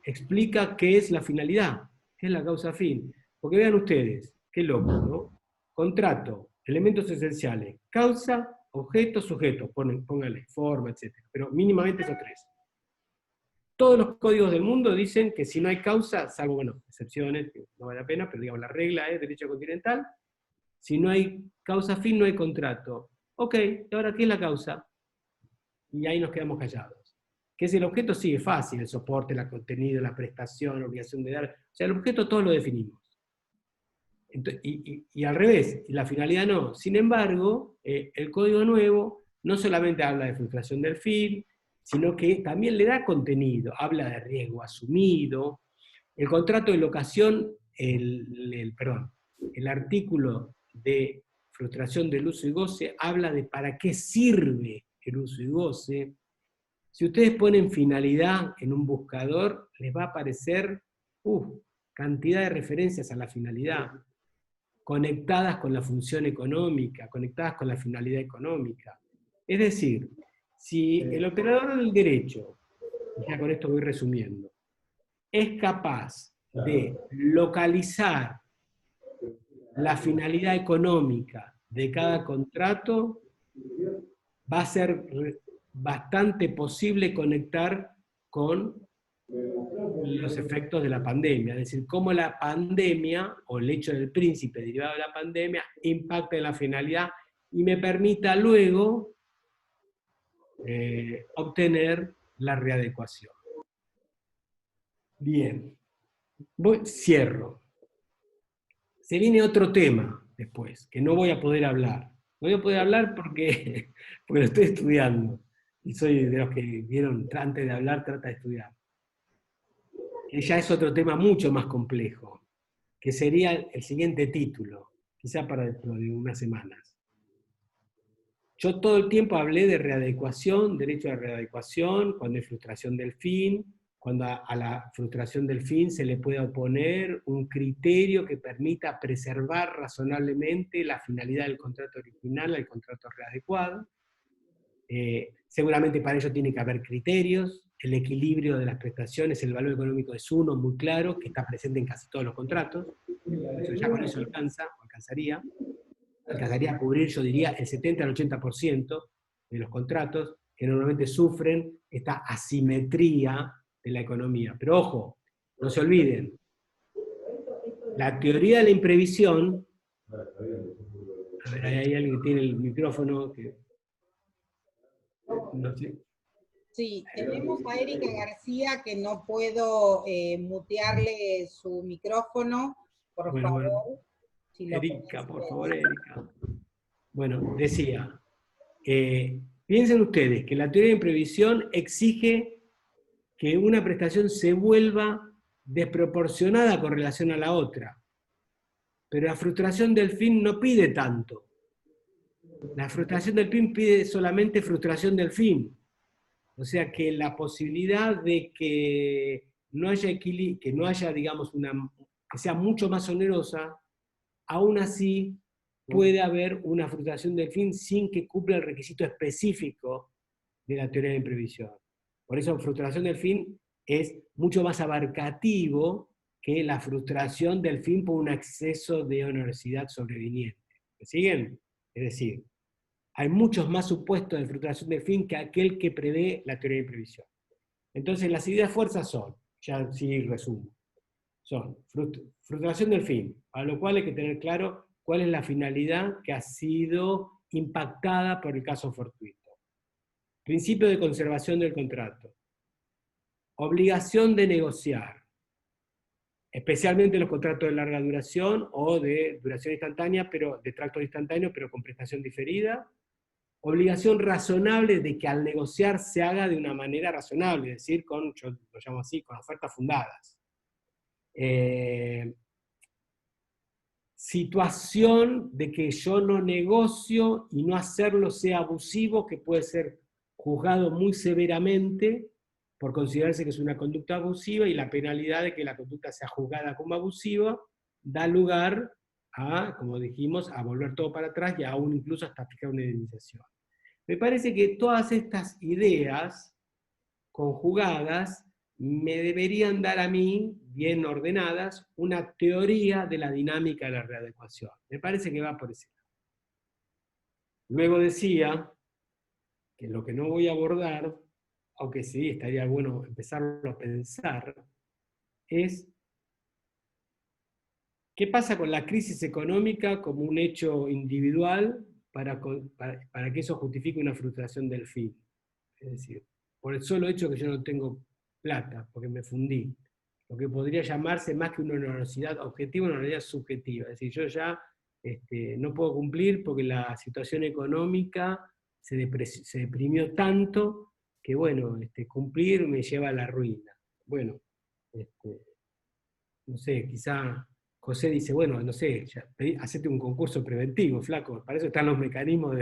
explica qué es la finalidad, qué es la causa fin. Porque vean ustedes, qué loco, ¿no? Contrato, elementos esenciales, causa, objeto, sujeto, póngale forma, etc. Pero mínimamente esos tres. Todos los códigos del mundo dicen que si no hay causa, salvo, bueno, excepciones, que no vale la pena, pero digamos, la regla es derecho continental, si no hay causa fin, no hay contrato. Ok, ¿y ahora qué es la causa? Y ahí nos quedamos callados. ¿Qué es el objeto? Sí, es fácil, el soporte, el contenido, la prestación, la obligación de dar. O sea, el objeto todos lo definimos. Entonces, y al revés, y la finalidad no. Sin embargo, el código nuevo no solamente habla de frustración del fin, sino que también le da contenido, habla de riesgo asumido. El contrato de locación, el artículo de frustración del uso y goce habla de para qué sirve el uso y goce. Si ustedes ponen finalidad en un buscador, les va a aparecer cantidad de referencias a la finalidad, conectadas con la función económica, conectadas con la finalidad económica. Es decir, si el operador del derecho, y ya con esto voy resumiendo, es capaz de localizar la finalidad económica de cada contrato, va a ser bastante posible conectar con los efectos de la pandemia, es decir, cómo la pandemia, o el hecho del príncipe derivado de la pandemia, impacta en la finalidad y me permita luego obtener la readecuación. Bien, cierro. Se viene otro tema después, que no voy a poder hablar. No voy a poder hablar porque lo estoy estudiando. Y soy de los que vieron, antes de hablar, trata de estudiar. Que ya es otro tema mucho más complejo, que sería el siguiente título, quizá para dentro de unas semanas. Yo todo el tiempo hablé de readecuación, derecho a readecuación, cuando hay frustración del fin, cuando a la frustración del fin se le puede oponer un criterio que permita preservar razonablemente la finalidad del contrato original al contrato readecuado. Seguramente para ello tiene que haber criterios, el equilibrio de las prestaciones, el valor económico es uno, muy claro, que está presente en casi todos los contratos. Entonces ya con eso alcanzaría a cubrir, yo diría, el 70 al 80% de los contratos que normalmente sufren esta asimetría de la economía. Pero ojo, no se olviden, la teoría de la imprevisión, a ver, hay alguien que tiene el micrófono, que no sé. Sí, tenemos a Erika García que no puedo mutearle su micrófono, por favor. Bueno. Si Erika, por favor, Erika. Bueno, decía, piensen ustedes que la teoría de imprevisión exige que una prestación se vuelva desproporcionada con relación a la otra. Pero la frustración del fin no pide tanto. La frustración del fin pide solamente frustración del fin. O sea que la posibilidad de que no haya, digamos, que sea mucho más onerosa, aún así puede haber una frustración del fin sin que cumpla el requisito específico de la teoría de imprevisión. Por eso frustración del fin es mucho más abarcativo que la frustración del fin por un exceso de onerosidad sobreviniente. ¿Me siguen? Es decir, hay muchos más supuestos de frustración del fin que aquel que prevé la teoría de imprevisión. Entonces las ideas fuerzas son, ya sí resumo, son frustración del fin, a lo cual hay que tener claro cuál es la finalidad que ha sido impactada por el caso fortuito. Principio de conservación del contrato. Obligación de negociar, especialmente los contratos de larga duración o de duración instantánea, pero de tracto instantáneo, pero con prestación diferida. Obligación razonable de que al negociar se haga de una manera razonable, es decir, yo lo llamo así, con ofertas fundadas. Situación de que yo no negocio y no hacerlo sea abusivo, que puede ser juzgado muy severamente por considerarse que es una conducta abusiva, y la penalidad de que la conducta sea juzgada como abusiva da lugar como dijimos, a volver todo para atrás y aún incluso hasta fijar una indemnización. Me parece que todas estas ideas conjugadas me deberían dar a mí, bien ordenadas, una teoría de la dinámica de la readecuación. Me parece que va por ese lado. Luego decía que lo que no voy a abordar, aunque sí estaría bueno empezarlo a pensar, es qué pasa con la crisis económica como un hecho individual para que eso justifique una frustración del fin. Es decir, por el solo hecho que yo no tengo plata, porque me fundí, lo que podría llamarse más que una onerosidad objetiva, una onerosidad subjetiva. Es decir, yo ya no puedo cumplir porque la situación económica se deprimió tanto que, bueno, cumplir me lleva a la ruina. Bueno, no sé, quizá José dice, bueno, no sé, hacete un concurso preventivo, flaco, para eso están los mecanismos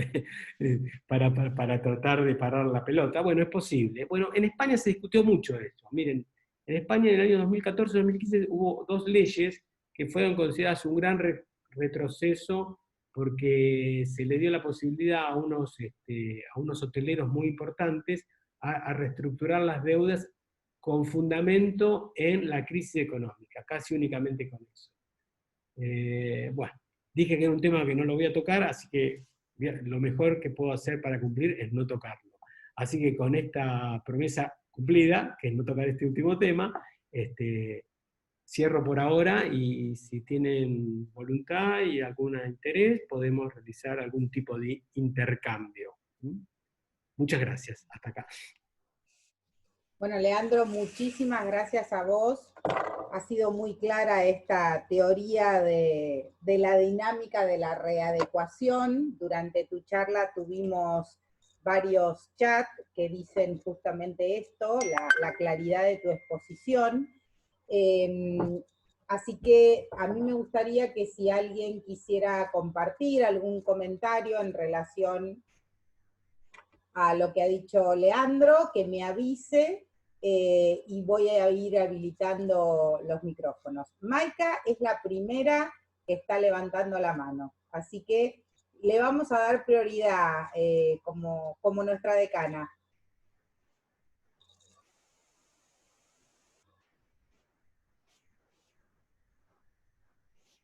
para tratar de parar la pelota. Bueno, es posible. Bueno, en España se discutió mucho esto. Miren, en España en el año 2014-2015 hubo 2 leyes que fueron consideradas un gran retroceso porque se le dio la posibilidad a unos hoteleros muy importantes a reestructurar las deudas con fundamento en la crisis económica, casi únicamente con eso. Bueno, dije que era un tema que no lo voy a tocar, así que lo mejor que puedo hacer para cumplir es no tocarlo. Así que con esta promesa cumplida, que es no tocar este último tema, cierro por ahora y si tienen voluntad y algún interés, podemos realizar algún tipo de intercambio. Muchas gracias. Hasta acá. Bueno, Leandro, muchísimas gracias a vos. Ha sido muy clara esta teoría de la dinámica de la readecuación. Durante tu charla tuvimos varios chats que dicen justamente esto, la claridad de tu exposición. Así que a mí me gustaría que si alguien quisiera compartir algún comentario en relación a lo que ha dicho Leandro, que me avise, y voy a ir habilitando los micrófonos. Maika es la primera que está levantando la mano, así que le vamos a dar prioridad como nuestra decana.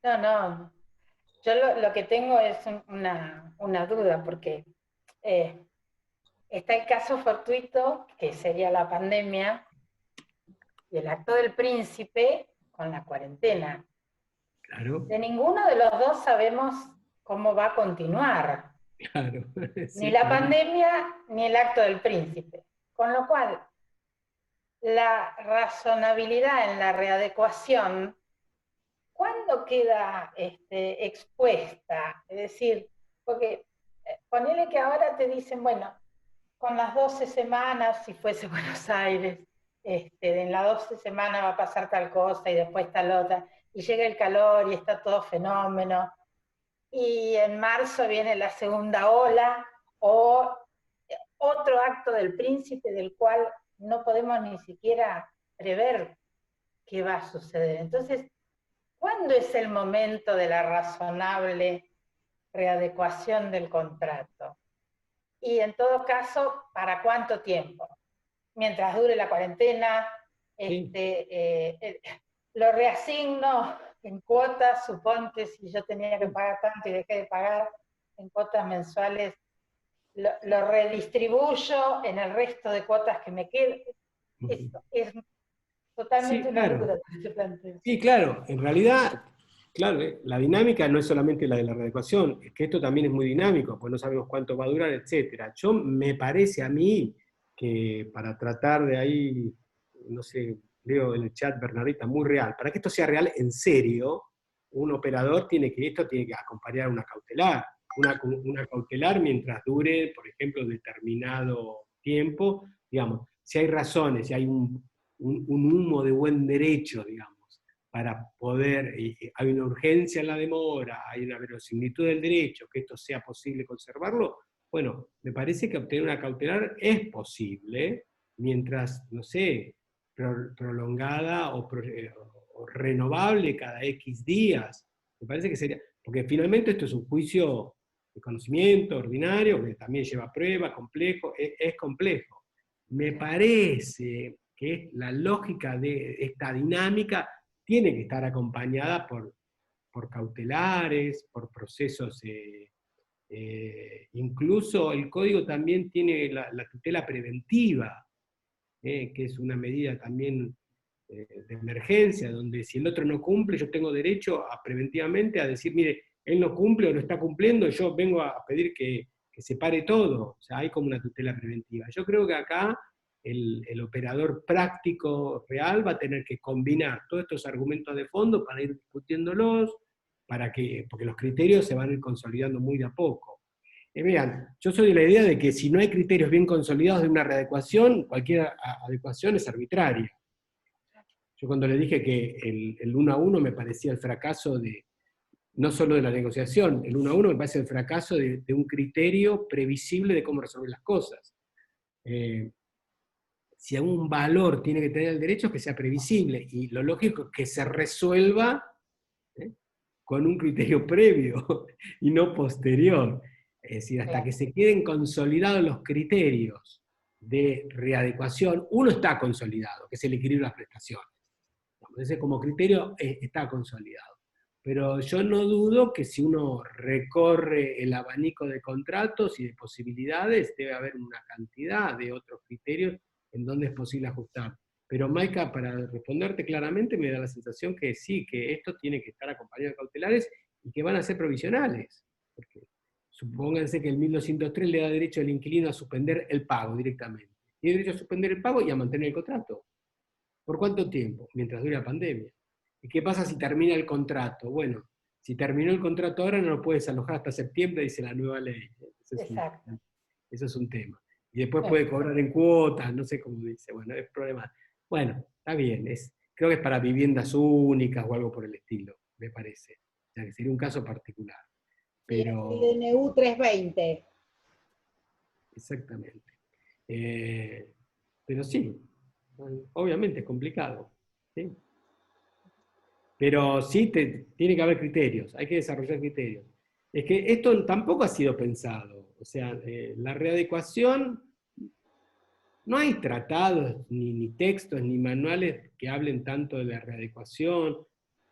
No, yo lo que tengo es una duda, porque está el caso fortuito, que sería la pandemia, y el acto del príncipe con la cuarentena. Claro. De ninguno de los dos sabemos cómo va a continuar. Claro. Ni la pandemia, ni el acto del príncipe. Con lo cual, la razonabilidad en la readecuación, ¿cuándo queda expuesta? Es decir, porque ponele que ahora te dicen, bueno, con las 12 semanas, si fuese Buenos Aires, en las 12 semanas va a pasar tal cosa y después tal otra, y llega el calor y está todo fenómeno, y en marzo viene la segunda ola, o otro acto del príncipe del cual no podemos ni siquiera prever qué va a suceder. Entonces, ¿cuándo es el momento de la razonable readecuación del contrato? Y en todo caso, ¿para cuánto tiempo? Mientras dure la cuarentena, Sí. lo reasigno en cuotas, suponte si yo tenía que pagar tanto y dejé de pagar en cuotas mensuales, lo redistribuyo en el resto de cuotas que me queden. Es totalmente Sí, una claro. duda que se plantea. Sí, claro. En realidad, claro, la dinámica no es solamente la de la readecuación, es que esto también es muy dinámico, pues no sabemos cuánto va a durar, etc. Me parece a mí que para tratar de ahí, no sé, leo en el chat Bernardita, muy real, para que esto sea real en serio, un operador tiene que acompañar una cautelar, una cautelar mientras dure, por ejemplo, determinado tiempo, digamos, si hay razones, si hay un humo de buen derecho, digamos, para poder, hay una urgencia en la demora, hay una verosimilitud del derecho, que esto sea posible conservarlo, bueno, me parece que obtener una cautelar es posible, mientras, no sé, prolongada o renovable cada X días, Me parece que sería, porque finalmente esto es un juicio de conocimiento ordinario, que también lleva pruebas, complejo, es complejo. Me parece que la lógica de esta dinámica tiene que estar acompañada por cautelares, por procesos, incluso el código también tiene la tutela preventiva, que es una medida también de emergencia, donde si el otro no cumple, yo tengo derecho preventivamente a decir, mire, él no cumple o no está cumpliendo, yo vengo a pedir que se pare todo. O sea, hay como una tutela preventiva. Yo creo que acá el operador práctico real va a tener que combinar todos estos argumentos de fondo para ir discutiéndolos, porque los criterios se van a ir consolidando muy de a poco. Vean, yo soy de la idea de que si no hay criterios bien consolidados de una readecuación, cualquier adecuación es arbitraria. Yo cuando le dije que el 1 a 1 me parecía el fracaso no solo de la negociación, el 1 a 1 me parece el fracaso de un criterio previsible de cómo resolver las cosas. Si un valor tiene que tener el derecho es que sea previsible, y lo lógico es que se resuelva con un criterio previo y no posterior. Es decir, hasta que se queden consolidados los criterios de readecuación, uno está consolidado, que es el equilibrio de las prestaciones. Ese como criterio está consolidado. Pero yo no dudo que si uno recorre el abanico de contratos y de posibilidades, debe haber una cantidad de otros criterios en donde es posible ajustar. Pero Maika, para responderte claramente, me da la sensación que sí, que esto tiene que estar acompañado de cautelares y que van a ser provisionales. Porque supónganse que el 1203 le da derecho al inquilino a suspender el pago directamente. Tiene derecho a suspender el pago y a mantener el contrato. ¿Por cuánto tiempo? Mientras dure la pandemia. ¿Y qué pasa si termina el contrato? Bueno, si terminó el contrato ahora no lo puedes alojar hasta septiembre, dice la nueva ley. Exacto. Eso es un tema. Y después puede cobrar en cuotas, no sé cómo dice. Bueno, es problema. Bueno, está bien. Creo que es para viviendas únicas o algo por el estilo, me parece. O sea, que sería un caso particular. Pero, el DNU 320. Exactamente. Pero sí, obviamente es complicado. ¿Sí? Pero sí tiene que haber criterios, hay que desarrollar criterios. Es que esto tampoco ha sido pensado. O sea, la readecuación, no hay tratados, ni textos, ni manuales que hablen tanto de la readecuación.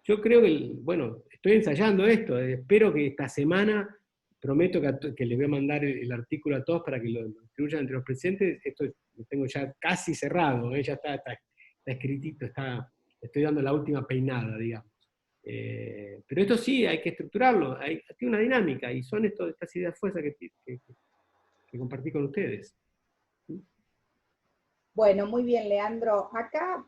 Yo creo que, bueno, estoy ensayando esto, espero que esta semana, prometo que les voy a mandar el artículo a todos para que lo distribuyan entre los presentes. Esto lo tengo ya casi cerrado, ya está escritito, estoy dando la última peinada, digamos. Pero esto sí, hay que estructurarlo, tiene una dinámica, y son estas ideas fuerzas que compartí con ustedes. Bueno, muy bien, Leandro. Acá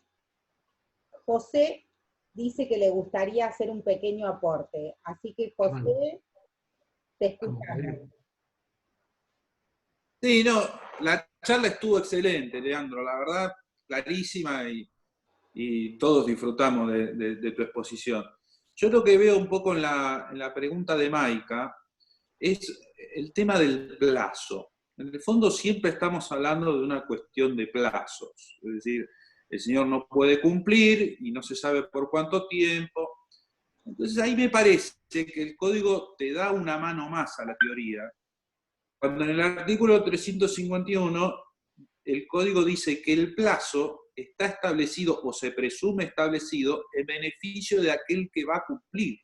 José dice que le gustaría hacer un pequeño aporte. Así que, José, te escuchamos. Sí, no, la charla estuvo excelente, Leandro, la verdad, clarísima, y todos disfrutamos de tu exposición. Yo lo que veo un poco en la pregunta de Maika es el tema del plazo. En el fondo siempre estamos hablando de una cuestión de plazos, es decir, el señor no puede cumplir y no se sabe por cuánto tiempo. Entonces ahí me parece que el código te da una mano más a la teoría, cuando en el artículo 351 el código dice que el plazo está establecido o se presume establecido en beneficio de aquel que va a cumplir.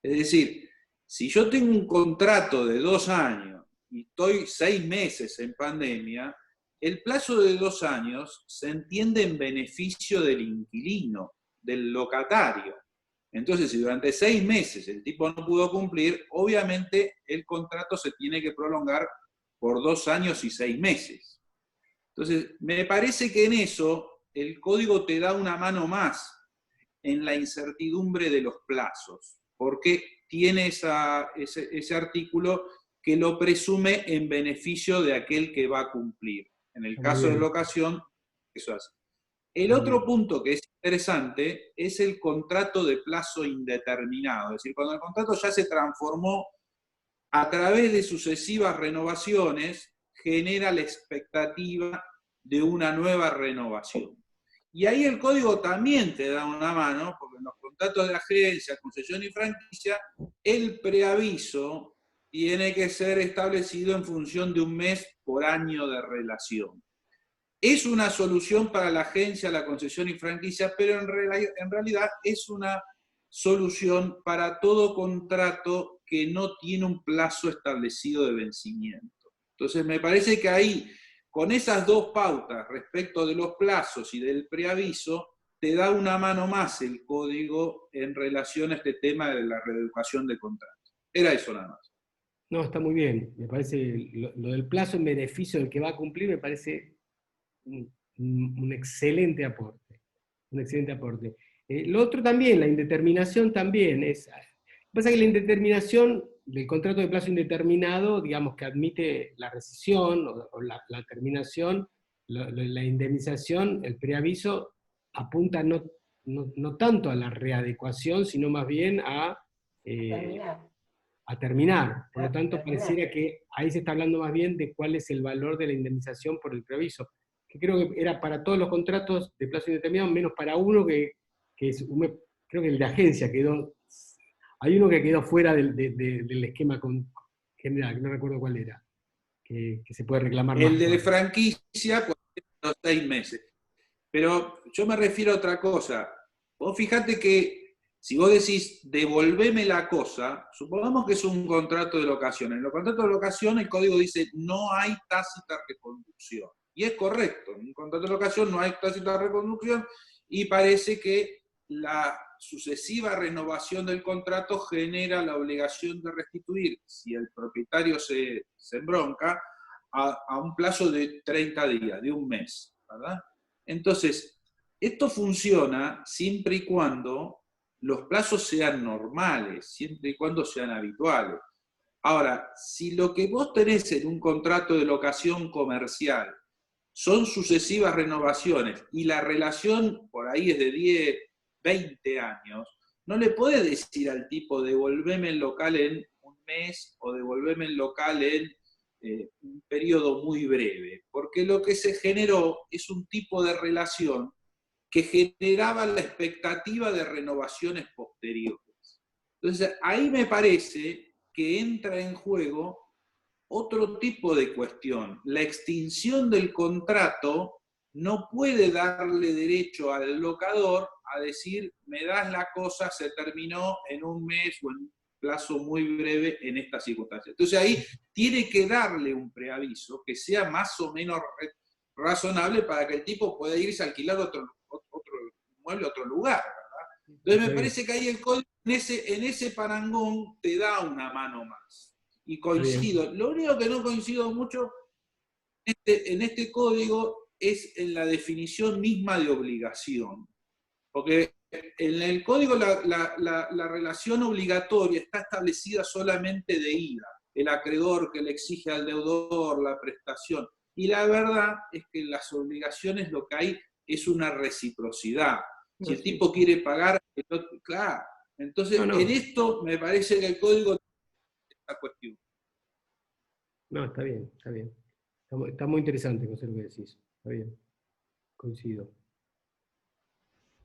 Es decir, si yo tengo un contrato de 2 años y estoy 6 meses en pandemia, el plazo de 2 años se entiende en beneficio del inquilino, del locatario. Entonces, si durante 6 meses el tipo no pudo cumplir, obviamente el contrato se tiene que prolongar por 2 años y 6 meses. Entonces, me parece que en eso el código te da una mano más en la incertidumbre de los plazos, porque tiene ese artículo que lo presume en beneficio de aquel que va a cumplir. En el caso de locación, eso hace. El otro punto que es interesante es el contrato de plazo indeterminado, es decir, cuando el contrato ya se transformó a través de sucesivas renovaciones, genera la expectativa de una nueva renovación. Y ahí el código también te da una mano, porque en los contratos de agencia, concesión y franquicia, el preaviso tiene que ser establecido en función de un mes por año de relación. Es una solución para la agencia, la concesión y franquicia, pero en realidad es una solución para todo contrato que no tiene un plazo establecido de vencimiento. Entonces me parece que ahí, con esas dos pautas respecto de los plazos y del preaviso, te da una mano más el código en relación a este tema de la reeducación de contratos. Era eso nada más. No, está muy bien. Me parece, lo del plazo en beneficio del que va a cumplir me parece un excelente aporte. Un excelente aporte. Lo otro también, la indeterminación también es... Lo que pasa es que la indeterminación del contrato de plazo indeterminado, digamos que admite la rescisión o la terminación, la indemnización, el preaviso, apunta no tanto a la readecuación, sino más bien a terminar. Por lo tanto, pareciera que ahí se está hablando más bien de cuál es el valor de la indemnización por el preaviso, que creo que era para todos los contratos de plazo indeterminado, menos para uno que es, creo que el de agencia quedó, hay uno que quedó fuera del esquema general, que no recuerdo cuál era, que se puede reclamar más. El de franquicia, pues, los 6 meses. Pero yo me refiero a otra cosa. Vos fijate que si vos decís, devolveme la cosa, supongamos que es un contrato de locación. En los contratos de locación el código dice, no hay tácita reconducción. Y es correcto, en un contrato de locación no hay tácita reconducción y parece que la sucesiva renovación del contrato genera la obligación de restituir, si el propietario se embronca, a un plazo de 30 días, de un mes, ¿verdad? Entonces, esto funciona siempre y cuando los plazos sean normales, siempre y cuando sean habituales. Ahora, si lo que vos tenés en un contrato de locación comercial son sucesivas renovaciones y la relación por ahí es de 10, 20 años, no le podés decir al tipo devolveme el local en un mes o devolveme el local en un periodo muy breve, porque lo que se generó es un tipo de relación que generaba la expectativa de renovaciones posteriores. Entonces, ahí me parece que entra en juego otro tipo de cuestión. La extinción del contrato no puede darle derecho al locador a decir, me das la cosa, se terminó en un mes o en un plazo muy breve en estas circunstancias. Entonces ahí tiene que darle un preaviso que sea más o menos razonable para que el tipo pueda irse a alquilar otro mueble a otro lugar, ¿verdad? Entonces me parece que ahí el código en ese parangón te da una mano más. Y coincido. Lo único que no coincido mucho en este código es en la definición misma de obligación. Porque en el código la relación obligatoria está establecida solamente de ida. El acreedor que le exige al deudor la prestación. Y la verdad es que en las obligaciones lo que hay es una reciprocidad. Si el tipo quiere pagar, claro. Entonces, en esto me parece que el código tiene esta cuestión. No, está bien, está bien. Está muy interesante, José, lo que decís. Está bien, coincido.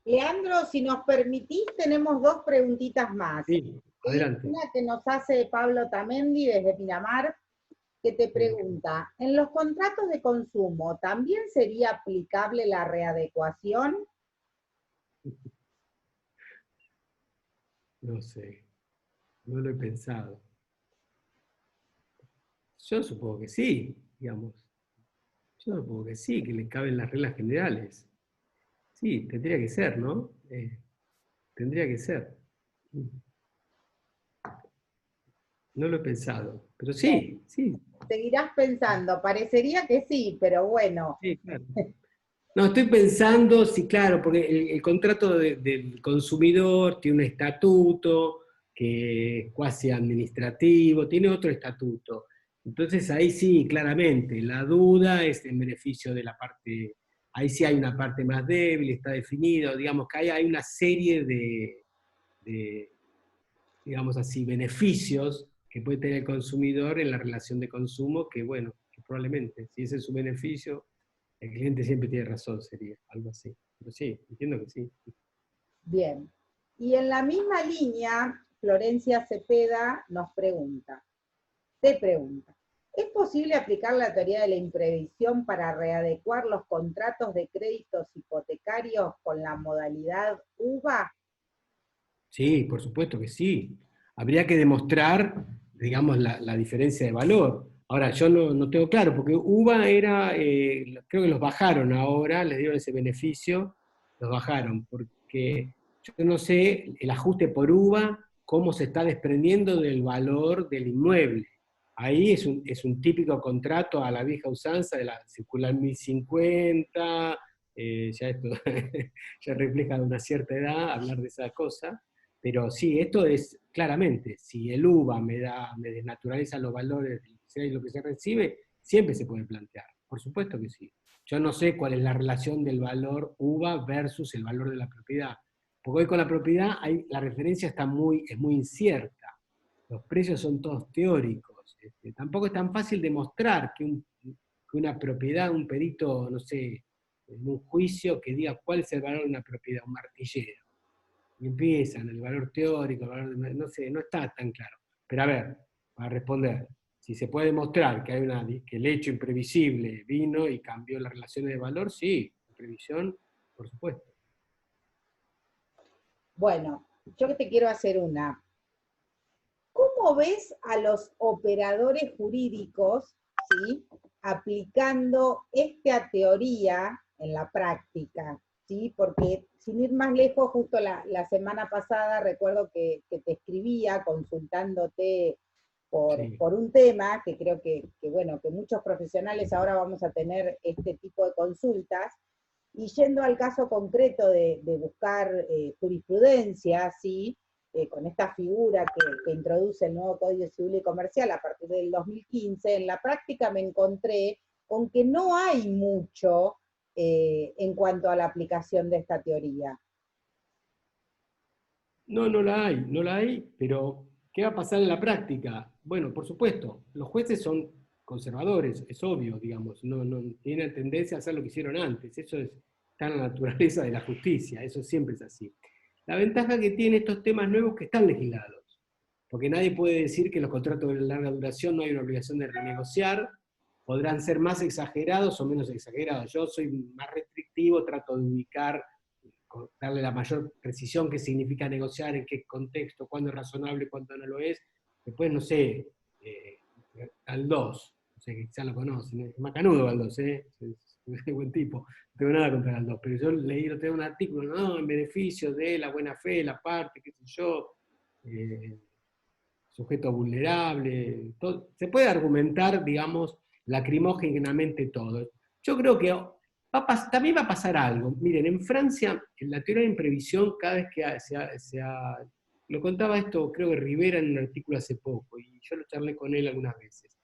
Leandro, si nos permitís, tenemos 2 preguntitas más. Sí, adelante. Una que nos hace Pablo Tamendi desde Pinamar, que te pregunta, ¿en los contratos de consumo también sería aplicable la readecuación? No sé, no lo he pensado. Yo supongo que sí, digamos. Yo supongo que sí, que le caben las reglas generales. Sí, tendría que ser, ¿no? Tendría que ser. No lo he pensado, pero sí, sí. Seguirás pensando, parecería que sí, pero bueno. Sí, claro. No, estoy pensando, sí, claro, porque el contrato del consumidor tiene un estatuto que es cuasi administrativo, tiene otro estatuto. Entonces ahí sí, claramente, la duda es en beneficio de la parte, ahí sí hay una parte más débil, está definido, digamos que hay una serie de, digamos así, beneficios que puede tener el consumidor en la relación de consumo, que bueno, que probablemente, si ese es su beneficio, el cliente siempre tiene razón, sería algo así. Pero sí, entiendo que sí. Bien. Y en la misma línea, Florencia Cepeda te pregunta, ¿es posible aplicar la teoría de la imprevisión para readecuar los contratos de créditos hipotecarios con la modalidad UVA? Sí, por supuesto que sí. Habría que demostrar, digamos, la diferencia de valor. Ahora, yo no tengo claro, porque UVA era, creo que los bajaron ahora, les dieron ese beneficio, los bajaron, porque yo no sé el ajuste por UVA, cómo se está desprendiendo del valor del inmueble. Ahí es un típico contrato a la vieja usanza de la circular 1050, ya esto ya refleja una cierta edad hablar de esa cosa. Pero sí, esto es claramente, si el UVA me desnaturaliza los valores de lo que se recibe, siempre se puede plantear, por supuesto que sí. Yo no sé cuál es la relación del valor UVA versus el valor de la propiedad, porque hoy con la propiedad la referencia es muy incierta, los precios son todos teóricos, tampoco es tan fácil demostrar que una propiedad, un perito, no sé, en un juicio que diga cuál es el valor de una propiedad, un martillero. Y empiezan, el valor teórico, no sé, no está tan claro. Pero a ver, para responder, si se puede demostrar que que el hecho imprevisible vino y cambió las relaciones de valor, sí, previsión, por supuesto. Bueno, yo te quiero hacer una. ¿Cómo ves a los operadores jurídicos, ¿sí?, aplicando esta teoría en la práctica? ¿Sí? Porque sin ir más lejos, justo la semana pasada recuerdo que te escribía consultándote Sí. por un tema que creo bueno, que muchos profesionales ahora vamos a tener este tipo de consultas, y yendo al caso concreto de buscar jurisprudencia, ¿sí?, con esta figura que introduce el nuevo Código Civil y Comercial a partir del 2015, en la práctica me encontré con que no hay mucho en cuanto a la aplicación de esta teoría. No la hay, pero ¿qué va a pasar en la práctica? Bueno, por supuesto, los jueces son conservadores, es obvio, digamos, no tienen tendencia a hacer lo que hicieron antes, eso está en la naturaleza de la justicia, eso siempre es así. La ventaja que tiene estos temas nuevos es que están legislados, porque nadie puede decir que los contratos de larga duración no hay una obligación de renegociar, podrán ser más exagerados o menos exagerados. Yo soy más restrictivo, trato de ubicar, darle la mayor precisión qué significa negociar, en qué contexto, cuándo es razonable, cuándo no lo es. Después, no sé, Galdós, no sé, quizás lo conocen, es macanudo Galdós, es buen tipo, no tengo nada contra Galdós, pero yo leí, lo tengo un artículo, no, en beneficio de la buena fe, la parte, qué sé yo, sujeto vulnerable, todo, se puede argumentar, digamos, lacrimógenamente todo. Yo creo que también va a pasar algo. Miren, en Francia, en la teoría de imprevisión, cada vez que lo contaba esto, creo que Rivera en un artículo hace poco, y yo lo charlé con él algunas veces.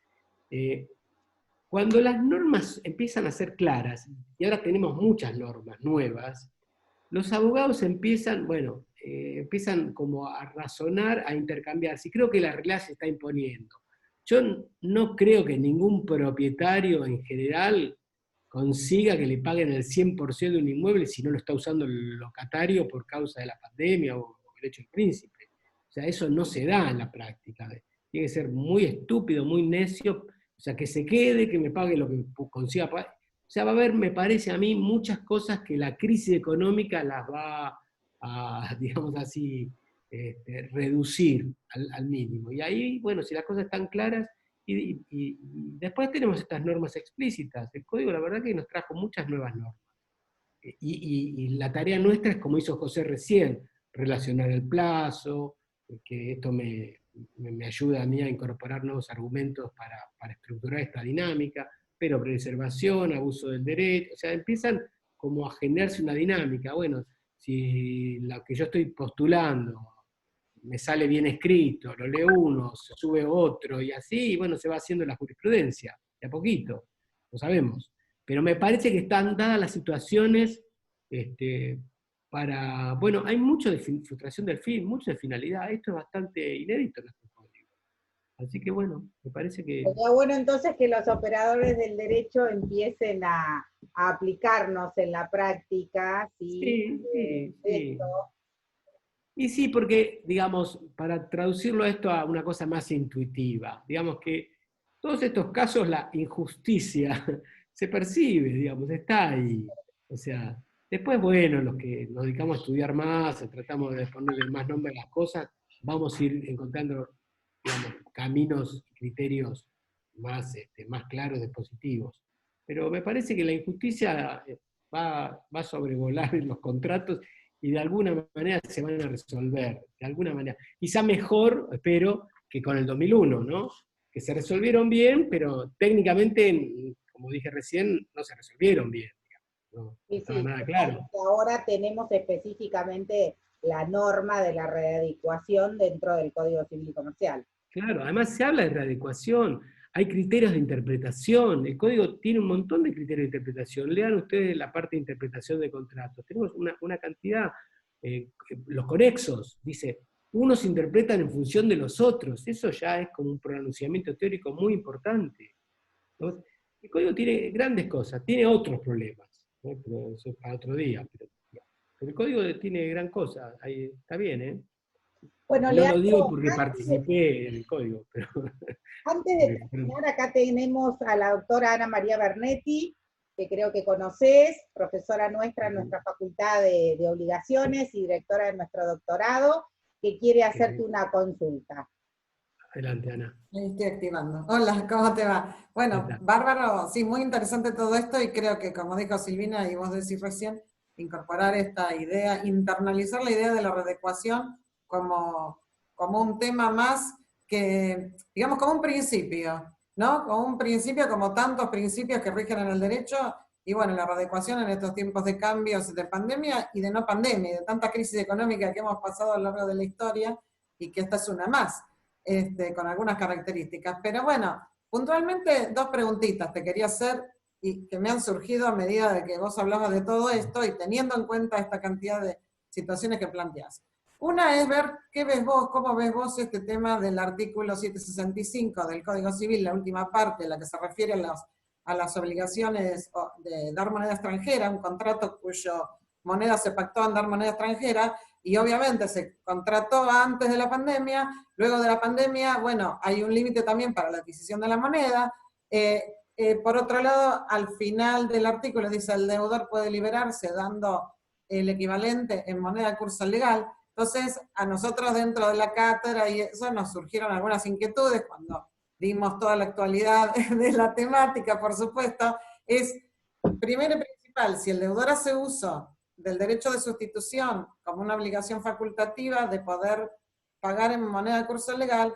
Cuando las normas empiezan a ser claras, y ahora tenemos muchas normas nuevas, los abogados empiezan, bueno, empiezan como a razonar, a intercambiarse, y creo que la realidad se está imponiendo. Yo no creo que ningún propietario en general consiga que le paguen el 100% de un inmueble si no lo está usando el locatario por causa de la pandemia o el hecho del príncipe. O sea, eso no se da en la práctica. Tiene que ser muy estúpido, muy necio, o sea, que se quede, que me pague lo que consiga pagar. O sea, va a haber, me parece a mí, muchas cosas que la crisis económica las va a, digamos así, reducir al mínimo. Y ahí, bueno, si las cosas están claras, y después tenemos estas normas explícitas. El código, la verdad, que nos trajo muchas nuevas normas. Y la tarea nuestra es, como hizo José recién, relacionar el plazo, que esto me ayuda a mí a incorporar nuevos argumentos para estructurar esta dinámica, pero preservación, abuso del derecho, o sea, empiezan como a generarse una dinámica. Bueno, si lo que yo estoy postulando me sale bien escrito, lo lee uno, se sube otro, y así, bueno, se va haciendo la jurisprudencia, de a poquito, lo sabemos. Pero me parece que están dadas las situaciones bueno, hay mucho de frustración del fin, mucho de finalidad, esto es bastante inédito en nuestro código. Así que bueno, me parece que... Sería bueno entonces que los operadores del derecho empiecen a aplicarnos en la práctica, ¿sí? Sí, sí, sí. Esto. Y sí, porque, digamos, para traducirlo esto a una cosa más intuitiva, digamos que todos estos casos la injusticia se percibe, digamos, está ahí. O sea, después, bueno, los que nos dedicamos a estudiar más, tratamos de ponerle más nombre a las cosas, vamos a ir encontrando, digamos, caminos y criterios más claros, dispositivos. Pero me parece que la injusticia va a sobrevolar en los contratos y de alguna manera se van a resolver, de alguna manera. Quizá mejor, espero, que con el 2001, ¿no? Que se resolvieron bien, pero técnicamente, como dije recién, no se resolvieron bien. No Sí, estaba sí, nada claro. ahora tenemos específicamente la norma de la readecuación dentro del Código Civil Comercial. Claro, además se habla de readecuación, hay criterios de interpretación, el código tiene un montón de criterios de interpretación. Lean ustedes la parte de interpretación de contratos, tenemos una cantidad, los conexos, dice, unos interpretan en función de los otros, eso ya es como un pronunciamiento teórico muy importante, ¿no? El código tiene grandes cosas, tiene otros problemas, ¿no? Pero eso es para otro día, pero el código tiene gran cosa, ahí está bien, ¿eh? Bueno, No lo digo Leandro, porque participé en el código, pero... antes de terminar, acá tenemos a la doctora Ana María Bernetti, que creo que conoces, profesora nuestra en nuestra Facultad de Obligaciones y directora de nuestro doctorado, que quiere hacerte una consulta. Adelante, Ana. Ahí estoy activando. Hola, ¿cómo te va? Bueno, bárbaro, sí, muy interesante todo esto y creo que, como dijo Silvina y vos decís recién, incorporar esta idea, internalizar la idea de la readecuación como un tema más que, digamos, como un principio, ¿no? Como un principio, como tantos principios que rigen en el derecho, y bueno, la readecuación en estos tiempos de cambios, de pandemia y de no pandemia, y de tanta crisis económica que hemos pasado a lo largo de la historia, y que esta es una más. Con algunas características. Pero bueno, puntualmente dos preguntitas te quería hacer y que me han surgido a medida de que vos hablabas de todo esto y teniendo en cuenta esta cantidad de situaciones que planteás. Una es ver qué ves vos, cómo ves vos este tema del artículo 765 del Código Civil, la última parte, la que se refiere a las obligaciones de dar moneda extranjera, un contrato cuyo moneda se pactó en dar moneda extranjera, y obviamente se contrató antes de la pandemia, luego de la pandemia, bueno, hay un límite también para la adquisición de la moneda. Por otro lado, al final del artículo dice el deudor puede liberarse dando el equivalente en moneda de curso legal. Entonces, a nosotros dentro de la cátedra y eso nos surgieron algunas inquietudes cuando dimos toda la actualidad de la temática, por supuesto, es, primero y principal, si el deudor hace uso del derecho de sustitución como una obligación facultativa de poder pagar en moneda de curso legal,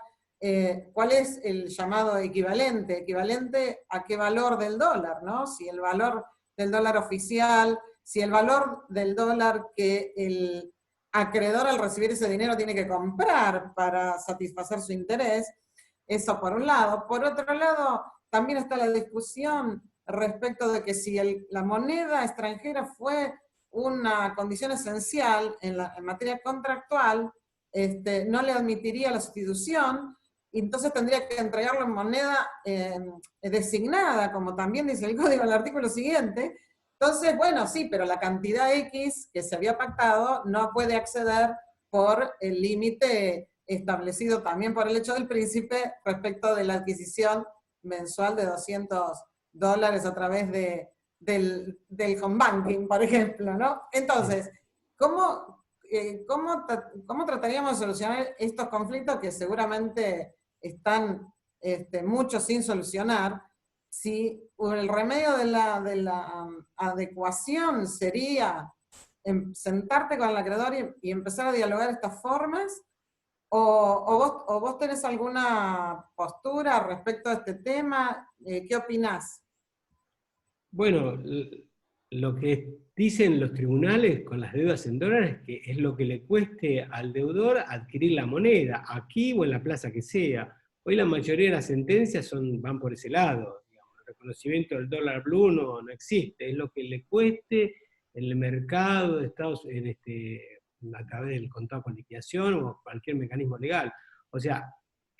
¿cuál es el llamado equivalente? ¿Equivalente a qué valor del dólar, no? Si el valor del dólar oficial, si el valor del dólar que el acreedor al recibir ese dinero tiene que comprar para satisfacer su interés, eso por un lado. Por otro lado, también está la discusión respecto de que si la moneda extranjera fue una condición esencial en materia contractual, no le admitiría la sustitución, y entonces tendría que entregarlo en moneda designada, como también dice el código en el artículo siguiente. Entonces, bueno, sí, pero la cantidad X que se había pactado no puede acceder por el límite establecido también por el hecho del príncipe respecto de la adquisición mensual de $200 a través del home banking, por ejemplo, ¿no? Entonces, ¿cómo trataríamos de solucionar estos conflictos que seguramente están muchos sin solucionar? Si el remedio de la adecuación sería sentarte con el acreedor y empezar a dialogar estas formas, o vos tenés alguna postura respecto a este tema, ¿qué opinás? Bueno, lo que dicen los tribunales con las deudas en dólares que es lo que le cueste al deudor adquirir la moneda, aquí o en la plaza que sea. Hoy la mayoría de las sentencias van por ese lado. Digamos, el reconocimiento del dólar blue no existe, es lo que le cueste en el mercado de Estados Unidos, a través del contado con liquidación o cualquier mecanismo legal. O sea,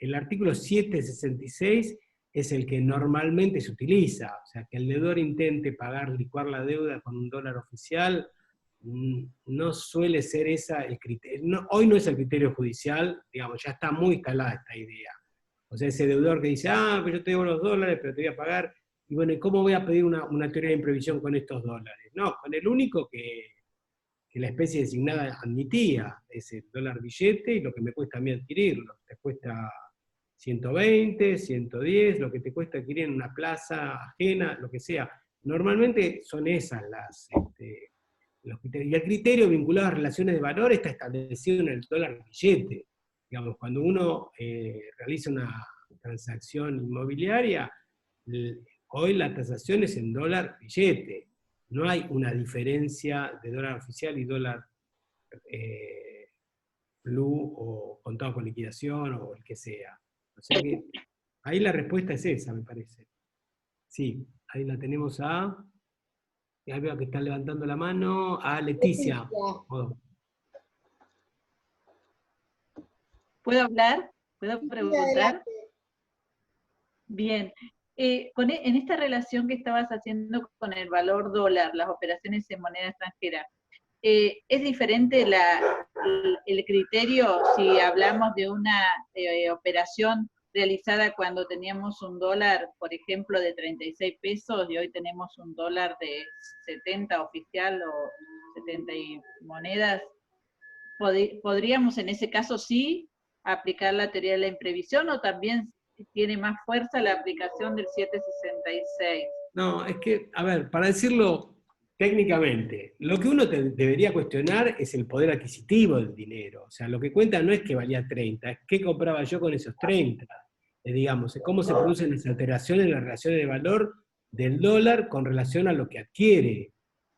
el artículo 766 es el que normalmente se utiliza, o sea, que el deudor intente licuar la deuda con un dólar oficial, no suele ser esa el criterio. No, hoy no es el criterio judicial, digamos, ya está muy instalada esta idea. O sea, ese deudor que dice, pero yo te debo los dólares, pero te voy a pagar, y bueno, ¿y cómo voy a pedir una teoría de imprevisión con estos dólares? No, con el único que la especie designada admitía, es el dólar billete, y lo que me cuesta a mí adquirirlo. Te cuesta 120, 110, lo que te cuesta adquirir en una plaza ajena, lo que sea. Normalmente son esas los criterios. Y el criterio vinculado a relaciones de valor está establecido en el dólar billete. Digamos, cuando uno realiza una transacción inmobiliaria, hoy la tasación es en dólar billete. No hay una diferencia de dólar oficial y dólar blue o contado con liquidación o el que sea. O sea que ahí la respuesta es esa, me parece. Sí, ahí la tenemos ya veo que está levantando la mano, a Leticia. ¿Puedo hablar? ¿Puedo preguntar? Bien. En esta relación que estabas haciendo con el valor dólar, las operaciones en moneda extranjera, ¿es diferente el criterio si hablamos de una operación realizada cuando teníamos un dólar, por ejemplo, de 36 pesos y hoy tenemos un dólar de 70 oficial o 70 y monedas? ¿Podríamos en ese caso sí aplicar la teoría de la imprevisión o también tiene más fuerza la aplicación del 766? No, es que, a ver, para decirlo técnicamente, lo que uno debería cuestionar es el poder adquisitivo del dinero. O sea, lo que cuenta no es que valía 30, es qué compraba yo con esos 30. Digamos, es cómo se producen las alteraciones en las relaciones de valor del dólar con relación a lo que adquiere.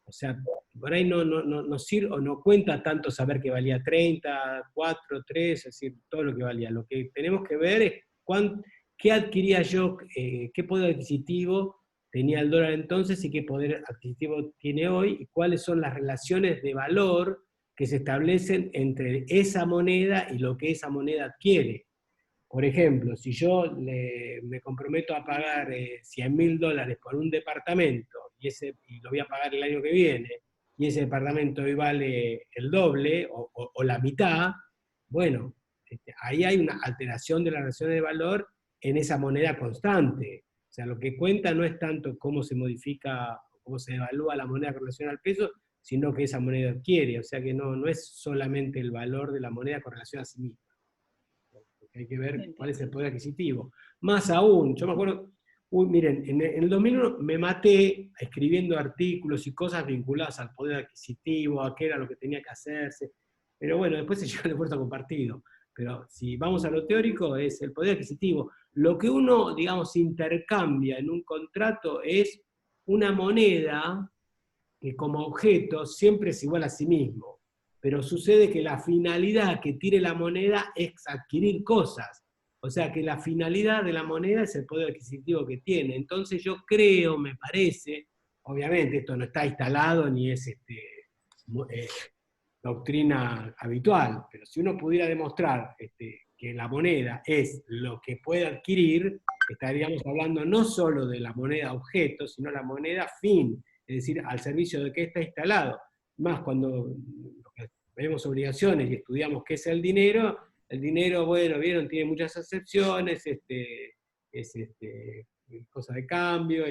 O sea, por ahí no sirve o no cuenta tanto saber que valía 30, 4, 3, es decir, todo lo que valía. Lo que tenemos que ver es qué adquiría yo, qué poder adquisitivo tenía el dólar entonces y qué poder adquisitivo tiene hoy, y cuáles son las relaciones de valor que se establecen entre esa moneda y lo que esa moneda adquiere. Por ejemplo, si yo me comprometo a pagar $100.000 por un departamento, y lo voy a pagar el año que viene, y ese departamento hoy vale el doble o la mitad, bueno, ahí hay una alteración de las relaciones de valor en esa moneda constante. O sea, lo que cuenta no es tanto cómo se modifica, cómo se evalúa la moneda con relación al peso, sino que esa moneda adquiere. O sea que no es solamente el valor de la moneda con relación a sí misma. Hay que ver cuál es el poder adquisitivo. Más aún, yo me acuerdo, miren, en el 2001 me maté escribiendo artículos y cosas vinculadas al poder adquisitivo, a qué era lo que tenía que hacerse, pero bueno, después se lleva el esfuerzo compartido. Pero si vamos a lo teórico, es el poder adquisitivo. Lo que uno, digamos, intercambia en un contrato es una moneda que como objeto siempre es igual a sí mismo. Pero sucede que la finalidad que tiene la moneda es adquirir cosas. O sea que la finalidad de la moneda es el poder adquisitivo que tiene. Entonces yo creo, me parece, obviamente esto no está instalado ni es doctrina habitual, pero si uno pudiera demostrar que la moneda es lo que puede adquirir, estaríamos hablando no solo de la moneda objeto, sino la moneda fin, es decir, al servicio de qué está instalado. Más cuando vemos obligaciones y estudiamos qué es el dinero, bueno, vieron, tiene muchas acepciones, es cosa de cambio,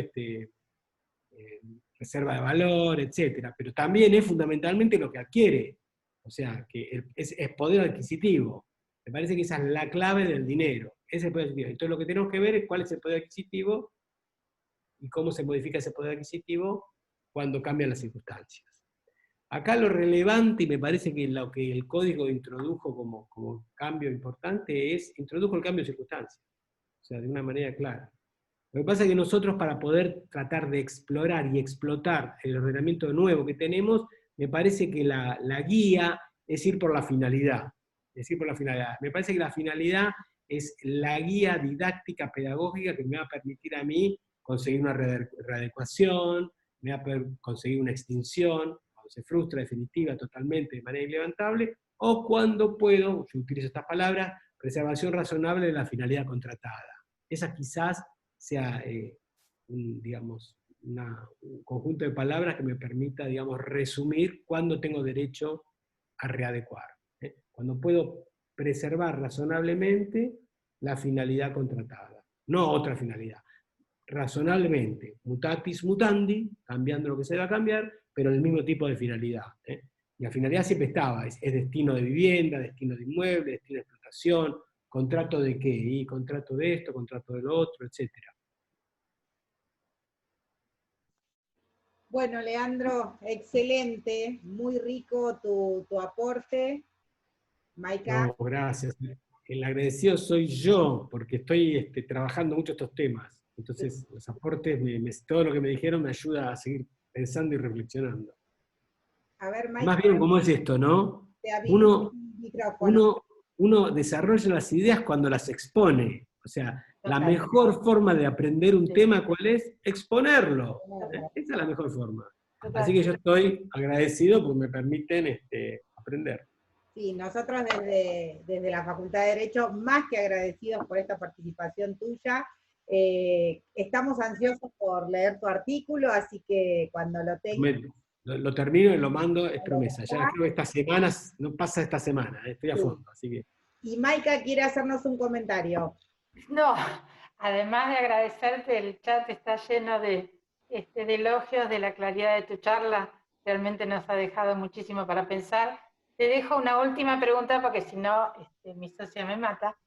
reserva de valor, etc. Pero también es fundamentalmente lo que adquiere, o sea, que es poder adquisitivo. Me parece que esa es la clave del dinero, es el poder adquisitivo. Entonces lo que tenemos que ver es cuál es el poder adquisitivo y cómo se modifica ese poder adquisitivo cuando cambian las circunstancias. Acá lo relevante, y me parece que lo que el código introdujo como cambio importante introdujo el cambio de circunstancias, o sea, de una manera clara. Lo que pasa es que nosotros, para poder tratar de explorar y explotar el ordenamiento nuevo que tenemos, me parece que la guía es ir por la finalidad. Me parece que la finalidad es la guía didáctica, pedagógica, que me va a permitir a mí conseguir una readecuación, me va a conseguir una extinción, cuando se frustra definitiva totalmente de manera irlevantable, o cuando puedo, yo utilizo estas palabras, preservación razonable de la finalidad contratada. Esa quizás sea, digamos, un conjunto de palabras que me permita, digamos, resumir cuándo tengo derecho a readecuar. Cuando puedo preservar razonablemente la finalidad contratada, no otra finalidad. Razonablemente, mutatis mutandi, cambiando lo que se deba cambiar, pero el mismo tipo de finalidad. Y la finalidad siempre estaba, es destino de vivienda, destino de inmueble, destino de explotación, contrato de qué, y contrato de esto, contrato de lo otro, etc. Bueno, Leandro, excelente, muy rico tu aporte. Maika. No, gracias. El agradecido soy yo, porque estoy trabajando mucho estos temas. Entonces, los aportes, todo lo que me dijeron me ayuda a seguir pensando y reflexionando. A ver, Maika. Más bien, ¿cómo es esto, no? Te habilito el micrófono. Uno desarrolla las ideas cuando las expone. O sea, la mejor forma de aprender un tema, ¿cuál es? Exponerlo. Esa es la mejor forma. Así que yo estoy agradecido porque me permiten aprender. Sí, nosotros desde la Facultad de Derecho, más que agradecidos por esta participación tuya, estamos ansiosos por leer tu artículo, así que cuando lo tengas... Lo termino y lo mando, es promesa. Ya creo que estas semanas, no pasa esta semana, estoy a fondo, así que... Y Maika quiere hacernos un comentario. No, además de agradecerte, el chat está lleno de elogios de la claridad de tu charla, realmente nos ha dejado muchísimo para pensar. Te dejo una última pregunta porque si no, mi socia me mata.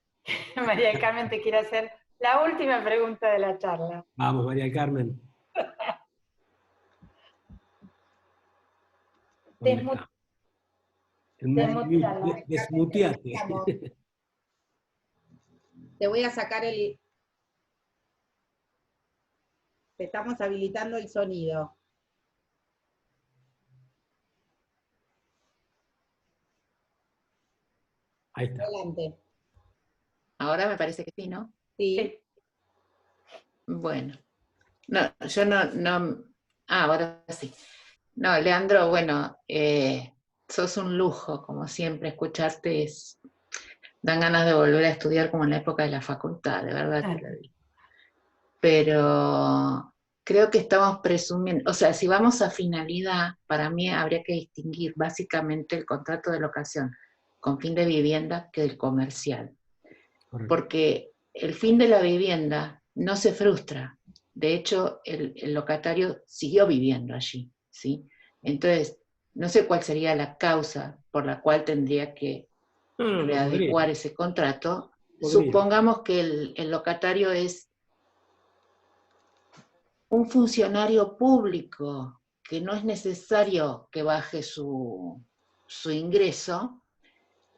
María del Carmen te quiere hacer la última pregunta de la charla. Vamos, María del Carmen. Desmuteate. Te voy a sacar el... Te estamos habilitando el sonido. Ahí está. Adelante. Ahora me parece que sí, ¿no? Sí. Bueno. No, yo no... Ah, ahora sí. No, Leandro, bueno, sos un lujo, como siempre, escucharte dan ganas de volver a estudiar como en la época de la facultad, de verdad te lo digo. Pero creo que estamos presumiendo, o sea, si vamos a finalidad, para mí habría que distinguir básicamente el contrato de locación con fin de vivienda que el comercial. Correcto. Porque el fin de la vivienda no se frustra. De hecho, el locatario siguió viviendo allí, ¿sí? Entonces, no sé cuál sería la causa por la cual tendría que readecuar ese contrato. Supongamos que el locatario es un funcionario público, que no es necesario que baje su ingreso,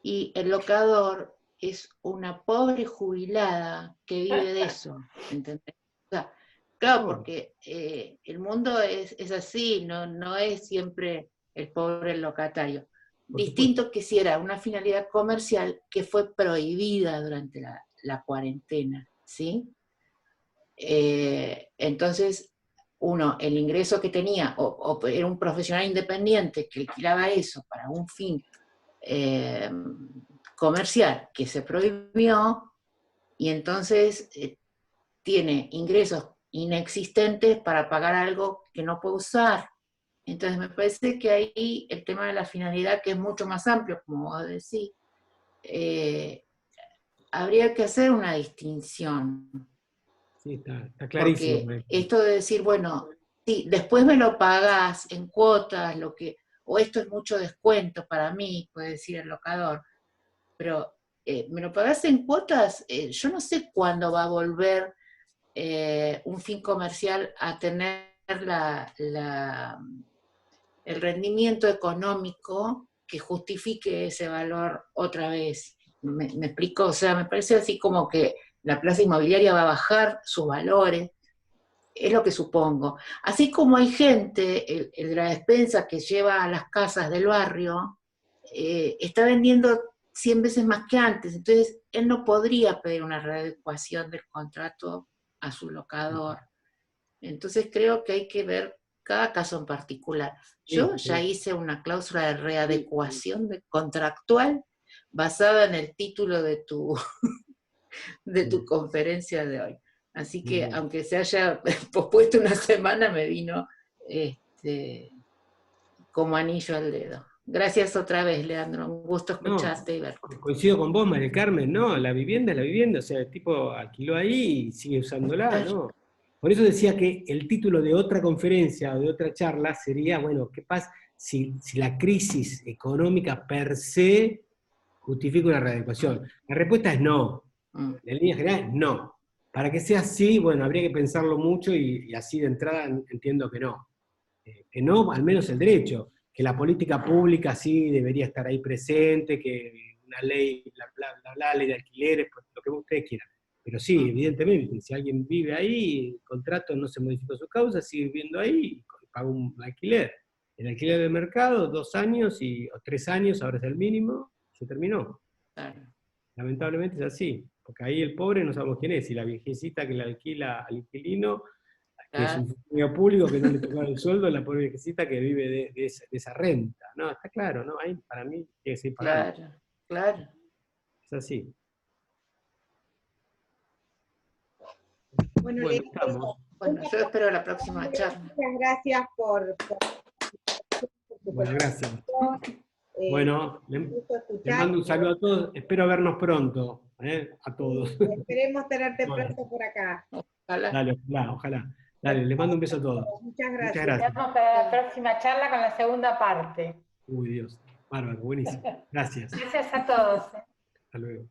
y el locador es una pobre jubilada que vive de eso, ¿entendés? O sea, claro, porque el mundo es así, no es siempre el pobre locatario. Distinto que si era una finalidad comercial que fue prohibida durante la cuarentena, ¿sí? Entonces, el ingreso que tenía, o era un profesional independiente que alquilaba eso para un fin comercial que se prohibió, y entonces tiene ingresos inexistentes para pagar algo que no puede usar. Entonces me parece que ahí el tema de la finalidad, que es mucho más amplio, como vos decís, habría que hacer una distinción. Sí, está clarísimo. Porque esto de decir, bueno, sí, después me lo pagás en cuotas, o esto es mucho descuento para mí, puede decir el locador, pero me lo pagás en cuotas, yo no sé cuándo va a volver un fin comercial a tener el rendimiento económico que justifique ese valor otra vez. ¿Me explico? O sea, me parece así como que la plaza inmobiliaria va a bajar sus valores, es lo que supongo. Así como hay gente, el de la despensa que lleva a las casas del barrio, está vendiendo 100 veces más que antes, entonces él no podría pedir una readecuación del contrato a su locador. Entonces creo que hay que ver cada caso en particular. Yo ya hice una cláusula de readecuación contractual basada en el título de tu, de tu conferencia de hoy. Así que, aunque se haya pospuesto una semana, me vino como anillo al dedo. Gracias otra vez, Leandro, un gusto escucharte y verte. Coincido con vos, María Carmen, ¿no? La vivienda es la vivienda, o sea, el tipo alquiló ahí y sigue usándola, ¿no? Por eso decía que el título de otra conferencia o de otra charla sería, bueno, ¿qué pasa si la crisis económica per se justifica una readecuación? La respuesta es no. En líneas generales, no. Para que sea así, bueno, habría que pensarlo mucho y así de entrada entiendo que no. Que no, al menos el derecho. Que la política pública sí debería estar ahí presente, que una ley, bla, ley de alquileres, pues, lo que ustedes quieran. Pero sí, evidentemente, si alguien vive ahí, el contrato no se modificó su causa, sigue viviendo ahí y paga un alquiler. El alquiler del mercado, 2 años o 3 años, ahora es el mínimo, se terminó. Claro. Lamentablemente es así, porque ahí el pobre no sabemos quién es, y la viejecita que le alquila al inquilino, que es un funcionario público que no le toca el sueldo, la pobre viejecita que vive de esa renta. No, está claro, ¿no? Ahí para mí tiene que seguir pagando. Claro, claro. Es así. Bueno, estamos. Bueno, yo espero la próxima charla. Muchas gracias por bueno, gracias. Bueno, les mando un saludo a todos. Espero vernos pronto, a todos. Esperemos tenerte pronto por acá. Ojalá. Dale, ojalá. Dale, les mando un beso a todos. Muchas gracias. Nos vemos para la próxima charla con la segunda parte. Uy, Dios. Bárbaro, buenísimo. Gracias. Gracias a todos. Hasta luego.